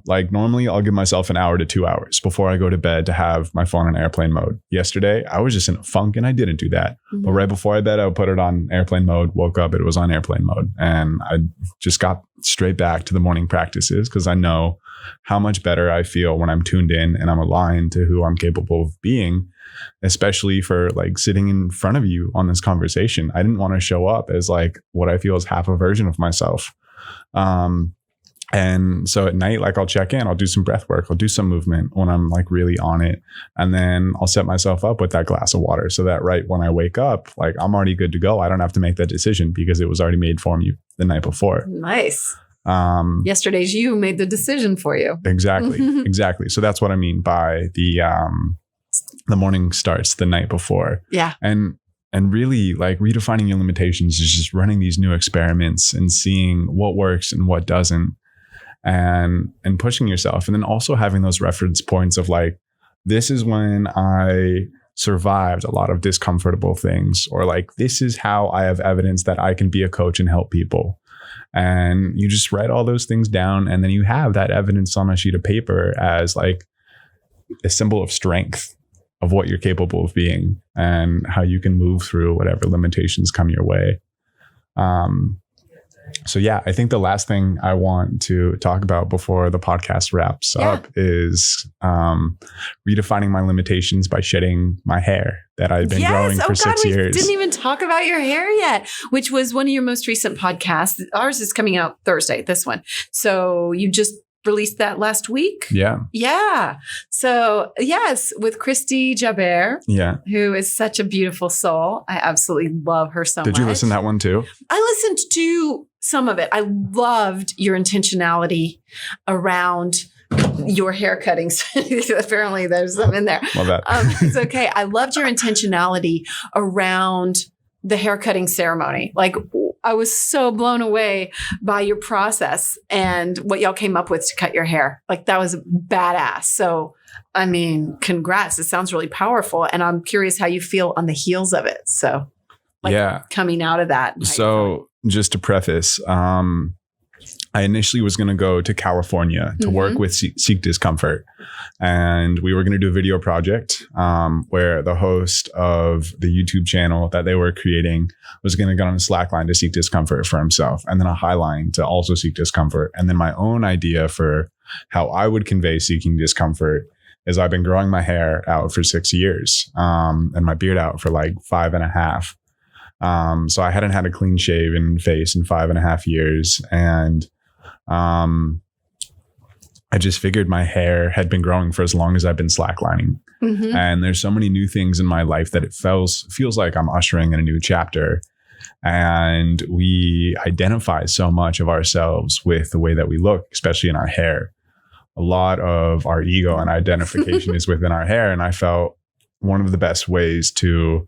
[SPEAKER 3] like normally I'll give myself an hour to 2 hours before I go to bed to have my phone on airplane mode. Yesterday, I was just in a funk and I didn't do that. But right before I bed, I would put it on airplane mode, woke up, it was on airplane mode. And I just got straight back to the morning practices because I know how much better I feel when I'm tuned in and I'm aligned to who I'm capable of being, especially for like sitting in front of you on this conversation. I didn't want to show up as like what I feel is half a version of myself. And so at night, like I'll check in, I'll do some breath work, I'll do some movement when I'm like really on it. And then I'll set myself up with that glass of water so that right when I wake up, like I'm already good to go. I don't have to make that decision because it was already made for me the night before.
[SPEAKER 2] Nice. Yesterday's you made the decision for you.
[SPEAKER 3] Exactly. Exactly. So that's what I mean by the morning starts the night before.
[SPEAKER 2] Yeah.
[SPEAKER 3] And really like redefining your limitations is just running these new experiments and seeing what works and what doesn't and pushing yourself. And then also having those reference points of like, this is when I survived a lot of discomfortable things, or like, this is how I have evidence that I can be a coach and help people. And you just write all those things down. And then you have that evidence on a sheet of paper as like a symbol of strength of what you're capable of being and how you can move through whatever limitations come your way. So yeah, I think the last thing I want to talk about before the podcast wraps up is redefining my limitations by shedding my hair that I've been growing for 6 years.
[SPEAKER 2] We didn't even talk about your hair yet, which was one of your most recent podcasts. Ours is coming out Thursday, this one. So you just released that last week. Yeah. So yes, with Christy Jabber.
[SPEAKER 3] Yeah.
[SPEAKER 2] Who is such a beautiful soul. I absolutely love her so much.
[SPEAKER 3] Did you listen to that one too?
[SPEAKER 2] I listened to some of it. I loved your intentionality around your hair cuttings. Apparently there's some in there.
[SPEAKER 3] Love that.
[SPEAKER 2] It's okay. I loved your intentionality around the hair cutting ceremony. Like I was so blown away by your process and what y'all came up with to cut your hair. Like that was badass. So, I mean, congrats. It sounds really powerful. And I'm curious how you feel on the heels of it. So coming out of that.
[SPEAKER 3] So just to preface, I initially was going to go to California to work with Seek Discomfort. And we were going to do a video project where the host of the YouTube channel that they were creating was going to get on a Slack line to Seek Discomfort for himself, and then a high line to also Seek Discomfort. And then my own idea for how I would convey seeking discomfort is I've been growing my hair out for 6 years and my beard out for like 5.5. So I hadn't had a clean shaven face in 5.5 years. And I just figured my hair had been growing for as long as I've been slacklining.
[SPEAKER 2] Mm-hmm.
[SPEAKER 3] And there's so many new things in my life that it feels like I'm ushering in a new chapter. And we identify so much of ourselves with the way that we look, especially in our hair. A lot of our ego and identification is within our hair. And I felt one of the best ways to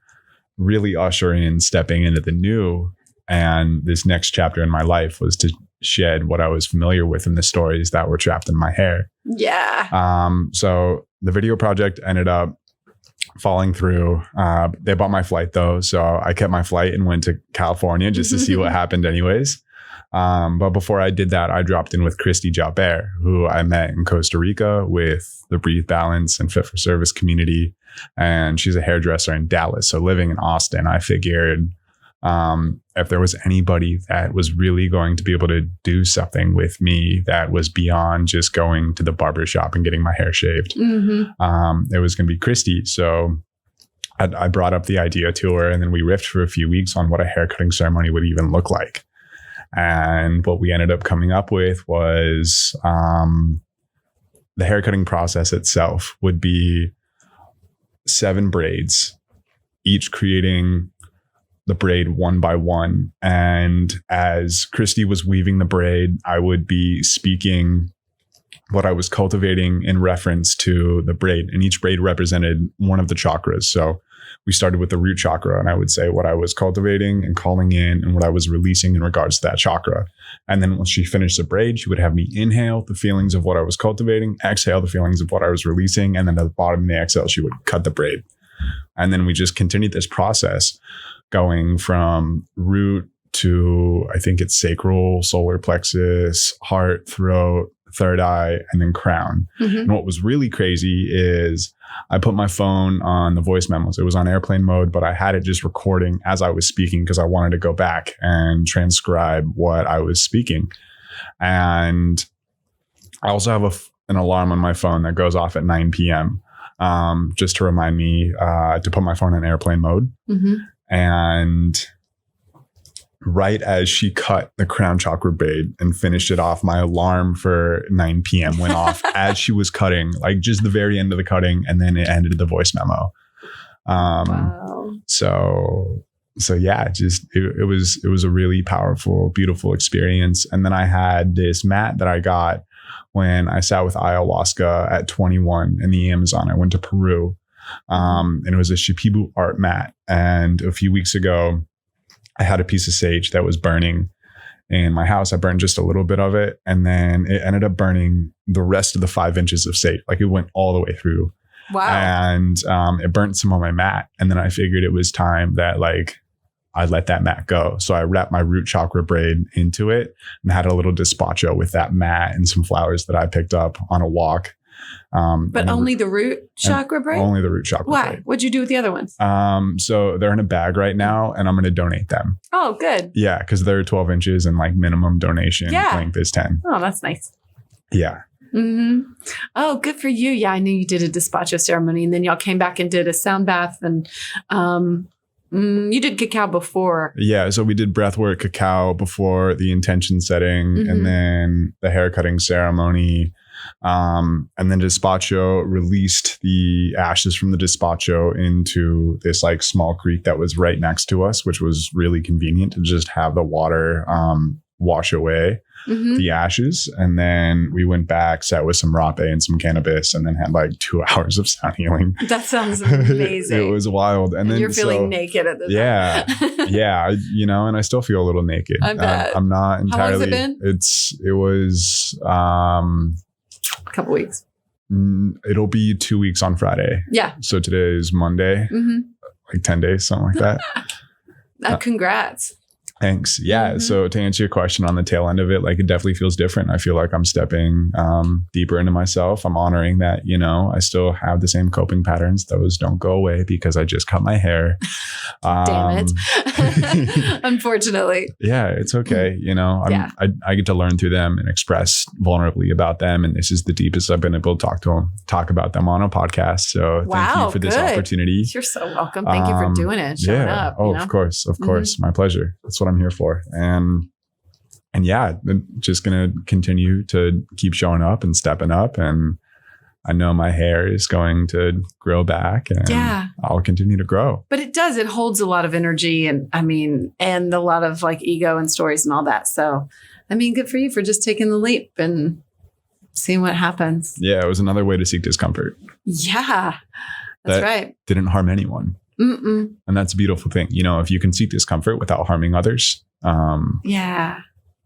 [SPEAKER 3] really usher in stepping into the new and this next chapter in my life was to shed what I was familiar with in the stories that were trapped in my hair.
[SPEAKER 2] Yeah.
[SPEAKER 3] So the video project ended up falling through. They bought my flight though. So I kept my flight and went to California just to see what happened anyways. But before I did that, I dropped in with Christy Jalbert, who I met in Costa Rica with the Breathe Balance and Fit for Service community. And she's a hairdresser in Dallas. So living in Austin, I figured if there was anybody that was really going to be able to do something with me that was beyond just going to the barbershop and getting my hair shaved, it was going to be Christy. So I brought up the idea to her, and then we riffed for a few weeks on what a haircutting ceremony would even look like. And what we ended up coming up with was the haircutting process itself would be 7 braids, each creating the braid one by one. And as Christy was weaving the braid, I would be speaking what I was cultivating in reference to the braid. And each braid represented one of the chakras. So we started with the root chakra, and I would say what I was cultivating and calling in and what I was releasing in regards to that chakra. And then once she finished the braid, she would have me inhale the feelings of what I was cultivating, exhale the feelings of what I was releasing. And then at the bottom of the exhale, she would cut the braid. And then we just continued this process going from root to, I think it's sacral, solar plexus, heart, throat, third eye, and then crown. And what was really crazy is I put my phone on the voice memos. It was on airplane mode, but I had it just recording as I was speaking because I wanted to go back and transcribe what I was speaking. And I also have an alarm on my phone that goes off at 9 p.m. Just to remind me to put my phone in airplane mode. And right as she cut the crown chakra braid and finished it off, my alarm for 9 p.m. went off as she was cutting, like just the very end of the cutting, and then it ended the voice memo.
[SPEAKER 2] Wow.
[SPEAKER 3] So yeah, just it was a really powerful, beautiful experience. And then I had this mat that I got when I sat with ayahuasca at 21 in the Amazon. I went to Peru. And it was a Shipibo art mat. And a few weeks ago, I had a piece of sage that was burning in my house. I burned just a little bit of it, and then it ended up burning the rest of the 5 inches of sage. Like it went all the way through.
[SPEAKER 2] Wow.
[SPEAKER 3] And it burnt some of my mat. And then I figured it was time that like I let that mat go. So I wrapped my root chakra braid into it and had a little despacho with that mat and some flowers that I picked up on a walk.
[SPEAKER 2] But only the root chakra braid?
[SPEAKER 3] Only the root chakra
[SPEAKER 2] Why?
[SPEAKER 3] braid.
[SPEAKER 2] What'd you do with the other ones?
[SPEAKER 3] So they're in a bag right now, and I'm going to donate them.
[SPEAKER 2] Oh, good.
[SPEAKER 3] Yeah, because they're 12 inches and like minimum donation length is 10.
[SPEAKER 2] Oh, that's nice.
[SPEAKER 3] Yeah.
[SPEAKER 2] Oh, good for you. Yeah, I knew you did a despacho ceremony, and then y'all came back and did a sound bath, and you did cacao before.
[SPEAKER 3] Yeah, so we did breathwork cacao before the intention setting, and then the hair cutting ceremony. And then despacho released the ashes from the despacho into this like small creek that was right next to us, which was really convenient to just have the water wash away the ashes. And then we went back, sat with some rapé and some cannabis, and then had like 2 hours of sound healing.
[SPEAKER 2] That sounds amazing.
[SPEAKER 3] It was wild. And then
[SPEAKER 2] you're feeling naked at the time.
[SPEAKER 3] Yeah. And I still feel a little naked.
[SPEAKER 2] I bet.
[SPEAKER 3] I'm not entirely.
[SPEAKER 2] How long has it been?
[SPEAKER 3] It was
[SPEAKER 2] a couple weeks.
[SPEAKER 3] It'll be 2 weeks on Friday.
[SPEAKER 2] Yeah.
[SPEAKER 3] So today is Monday, like 10 days, something like that.
[SPEAKER 2] Congrats.
[SPEAKER 3] Thanks. Yeah. So to answer your question on the tail end of it, like it definitely feels different. I feel like I'm stepping deeper into myself. I'm honoring that, I still have the same coping patterns. Those don't go away because I just cut my hair.
[SPEAKER 2] Damn it. Unfortunately.
[SPEAKER 3] Yeah, it's okay. I get to learn through them and express vulnerably about them. And this is the deepest I've been able to talk about them on a podcast. So thank you for this opportunity.
[SPEAKER 2] You're so welcome. Thank you for doing it. Showing up.
[SPEAKER 3] Oh, of course. My pleasure. That's what I'm here for. And yeah, I'm just going to continue to keep showing up and stepping up. And I know my hair is going to grow back, and I'll continue to grow.
[SPEAKER 2] But it does. It holds a lot of energy and a lot of like ego and stories and all that. So, good for you for just taking the leap and seeing what happens.
[SPEAKER 3] Yeah, it was another way to seek discomfort.
[SPEAKER 2] Yeah, that's right.
[SPEAKER 3] Didn't harm anyone. And that's a beautiful thing. If you can seek discomfort without harming others.
[SPEAKER 2] Yeah.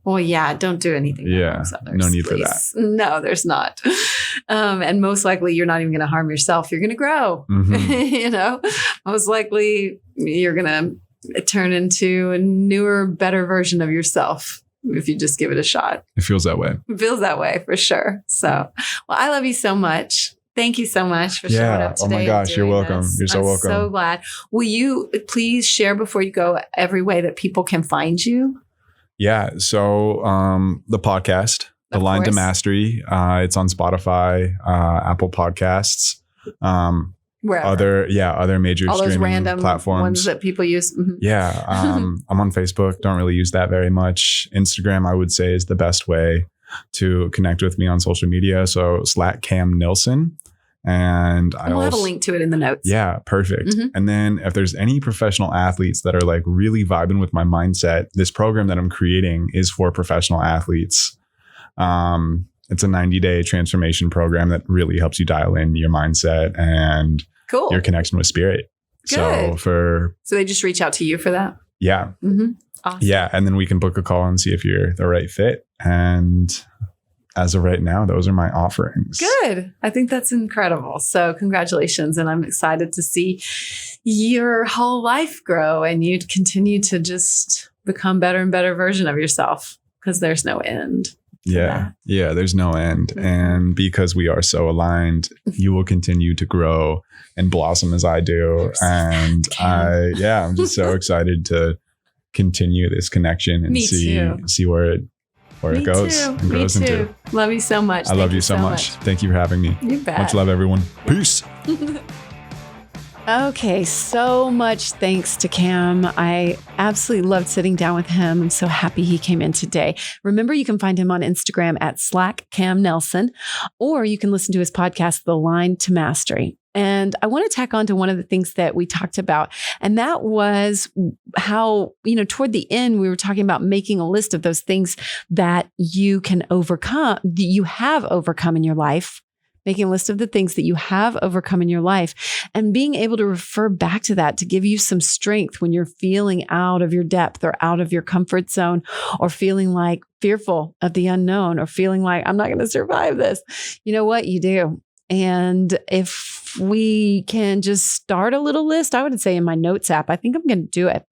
[SPEAKER 2] Well, yeah, don't do anything that harms others.
[SPEAKER 3] No need
[SPEAKER 2] please.
[SPEAKER 3] for that.
[SPEAKER 2] No, there's not. And most likely you're not even going to harm yourself. You're going to grow. Most likely you're going to turn into a newer, better version of yourself if you just give it a shot.
[SPEAKER 3] It feels that way.
[SPEAKER 2] It feels that way for sure. So, well, I love you so much. Thank you so much for showing up today.
[SPEAKER 3] Oh my gosh, you're welcome. You're so welcome.
[SPEAKER 2] I'm so glad. Will you please share before you go every way that people can find you?
[SPEAKER 3] Yeah. So the podcast, The Line to Mastery, it's on Spotify, Apple Podcasts,
[SPEAKER 2] wherever.
[SPEAKER 3] other major
[SPEAKER 2] all those
[SPEAKER 3] streaming
[SPEAKER 2] random
[SPEAKER 3] platforms.
[SPEAKER 2] Ones that people use. Mm-hmm.
[SPEAKER 3] Yeah. I'm on Facebook. Don't really use that very much. Instagram, I would say, is the best way to connect with me on social media. So /CamNilson. And
[SPEAKER 2] we'll have a link to it in the notes.
[SPEAKER 3] Yeah, perfect. And then if there's any professional athletes that are like really vibing with my mindset, this program that I'm creating is for professional athletes. It's a 90-day transformation program that really helps you dial in your mindset and your connection with spirit.
[SPEAKER 2] Good.
[SPEAKER 3] So
[SPEAKER 2] they just reach out to you for that?
[SPEAKER 3] Yeah.
[SPEAKER 2] Awesome.
[SPEAKER 3] Yeah. And then we can book a call and see if you're the right fit. And as of right now, those are my offerings.
[SPEAKER 2] Good. I think that's incredible. So congratulations. And I'm excited to see your whole life grow and you continue to just become better and better version of yourself because there's no end.
[SPEAKER 3] Yeah. Yeah. There's no end. And because we are so aligned, you will continue to grow and blossom as I do. And I'm just so excited to continue this connection and see where it goes and grows into.
[SPEAKER 2] Love you so much.
[SPEAKER 3] I love you so much. Thank you for having me.
[SPEAKER 2] You bet.
[SPEAKER 3] Much love, everyone. Peace.
[SPEAKER 2] Okay, so much thanks to Cam. I absolutely loved sitting down with him. I'm so happy he came in today. Remember, you can find him on Instagram at /CamNelson, or you can listen to his podcast, The Line to Mastery. And I want to tack on to one of the things that we talked about, and that was how, toward the end, we were talking about making a list of those things that you can overcome, that you have overcome in your life. Making a list of the things that you have overcome in your life and being able to refer back to that to give you some strength when you're feeling out of your depth or out of your comfort zone or feeling like fearful of the unknown or feeling like I'm not going to survive this. You know what? You do. And if we can just start a little list, I would say in my notes app, I think I'm going to do it.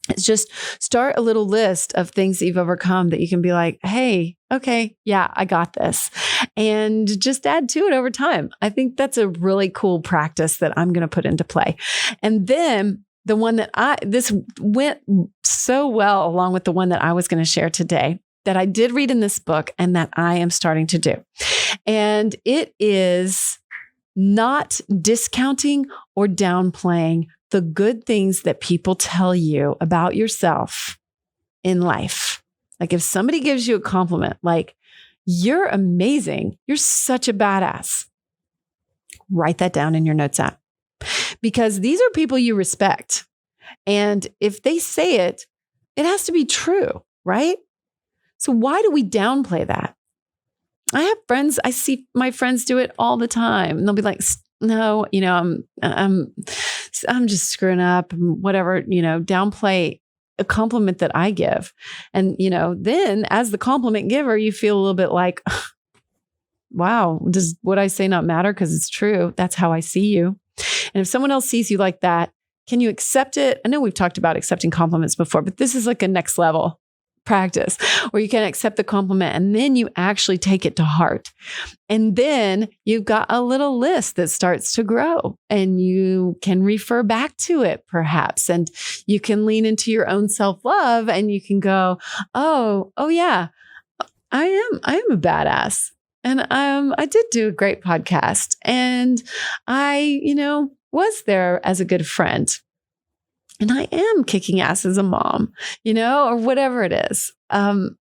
[SPEAKER 2] It's just start a little list of things that you've overcome that you can be like, hey, okay, yeah, I got this. And just add to it over time. I think that's a really cool practice that I'm going to put into play. And then the one that this went so well along with the one that I was going to share today that I did read in this book and that I am starting to do. And it is not discounting or downplaying the good things that people tell you about yourself in life. Like if somebody gives you a compliment, like, you're amazing, you're such a badass, write that down in your notes app because these are people you respect. And if they say it, it has to be true, right? So why do we downplay that? I have friends, I see my friends do it all the time. And they'll be like, no, I'm just screwing up, whatever, downplay a compliment that I give. And, then as the compliment giver, you feel a little bit like, wow, does what I say not matter? Because it's true. That's how I see you. And if someone else sees you like that, can you accept it? I know we've talked about accepting compliments before, but this is like a next level practice where you can accept the compliment and then you actually take it to heart. And then you've got a little list that starts to grow and you can refer back to it perhaps. And you can lean into your own self-love and you can go, oh yeah, I am a badass. And I did do a great podcast and I, was there as a good friend. And I am kicking ass as a mom, or whatever it is.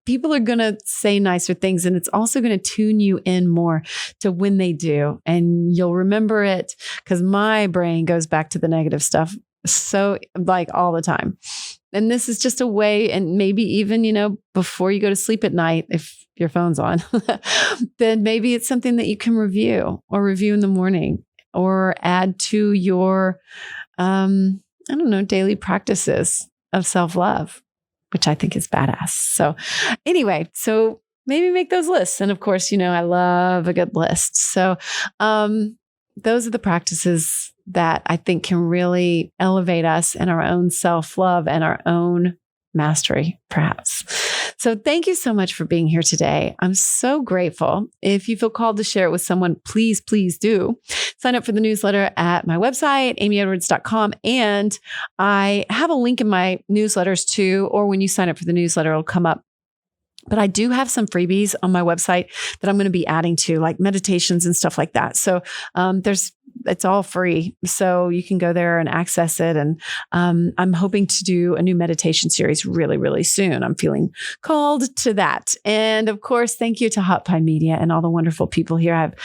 [SPEAKER 2] people are going to say nicer things, and it's also going to tune you in more to when they do. And you'll remember it, because my brain goes back to the negative stuff. So like all the time. And this is just a way, and maybe even, before you go to sleep at night, if your phone's on, then maybe it's something that you can review in the morning, or add to your, daily practices of self-love, which I think is badass. So anyway, maybe make those lists. And of course, I love a good list. So, those are the practices that I think can really elevate us in our own self-love and our own mastery, perhaps. So thank you so much for being here today. I'm so grateful. If you feel called to share it with someone, please do. Sign up for the newsletter at my website, amyedwards.com. And I have a link in my newsletters too, or when you sign up for the newsletter, it'll come up. But I do have some freebies on my website that I'm going to be adding to, like meditations and stuff like that. So it's all free. So you can go there and access it. And I'm hoping to do a new meditation series really, really soon. I'm feeling called to that. And of course, thank you to Hot Pie Media and all the wonderful people here. I have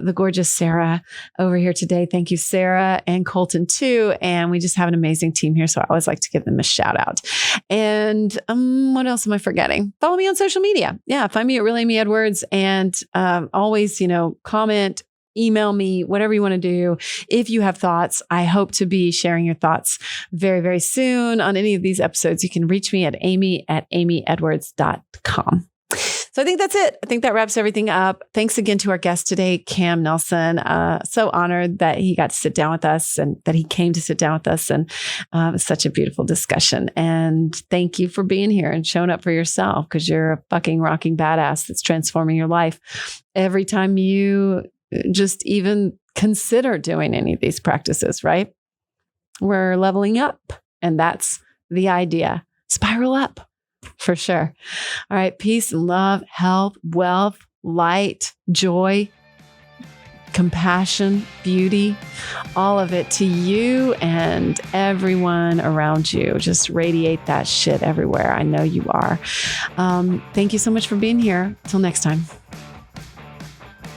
[SPEAKER 2] the gorgeous Sarah over here today. Thank you, Sarah, and Colton too. And we just have an amazing team here. So I always like to give them a shout out. And what else am I forgetting? Follow me on social media. Yeah, find me at Real Amy Edwards, and always, comment, email me, whatever you want to do. If you have thoughts, I hope to be sharing your thoughts very, very soon on any of these episodes. You can reach me at amy@amyedwards.com. So I think that's it. I think that wraps everything up. Thanks again to our guest today, Cam Nelson. So honored that he got to sit down with us, and that he came to sit down with us. And it was such a beautiful discussion. And thank you for being here and showing up for yourself, because you're a fucking rocking badass that's transforming your life every time you just even consider doing any of these practices, right? We're leveling up, and that's the idea. Spiral up. For sure. All right. Peace and love, health, wealth, light, joy, compassion, beauty, all of it to you and everyone around you. Just radiate that shit everywhere. I know you are. Thank you so much for being here. Till next time.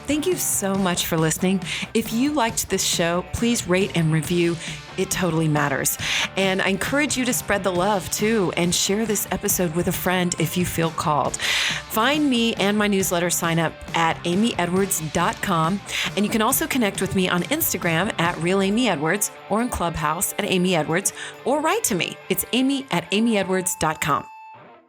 [SPEAKER 2] Thank you so much for listening. If you liked this show, please rate and review. It totally matters. And I encourage you to spread the love too, and share this episode with a friend if you feel called. Find me and my newsletter sign up at amyedwards.com. And you can also connect with me on Instagram at Real Amy Edwards, or in Clubhouse at Amy Edwards, or write to me. It's amy@amyedwards.com.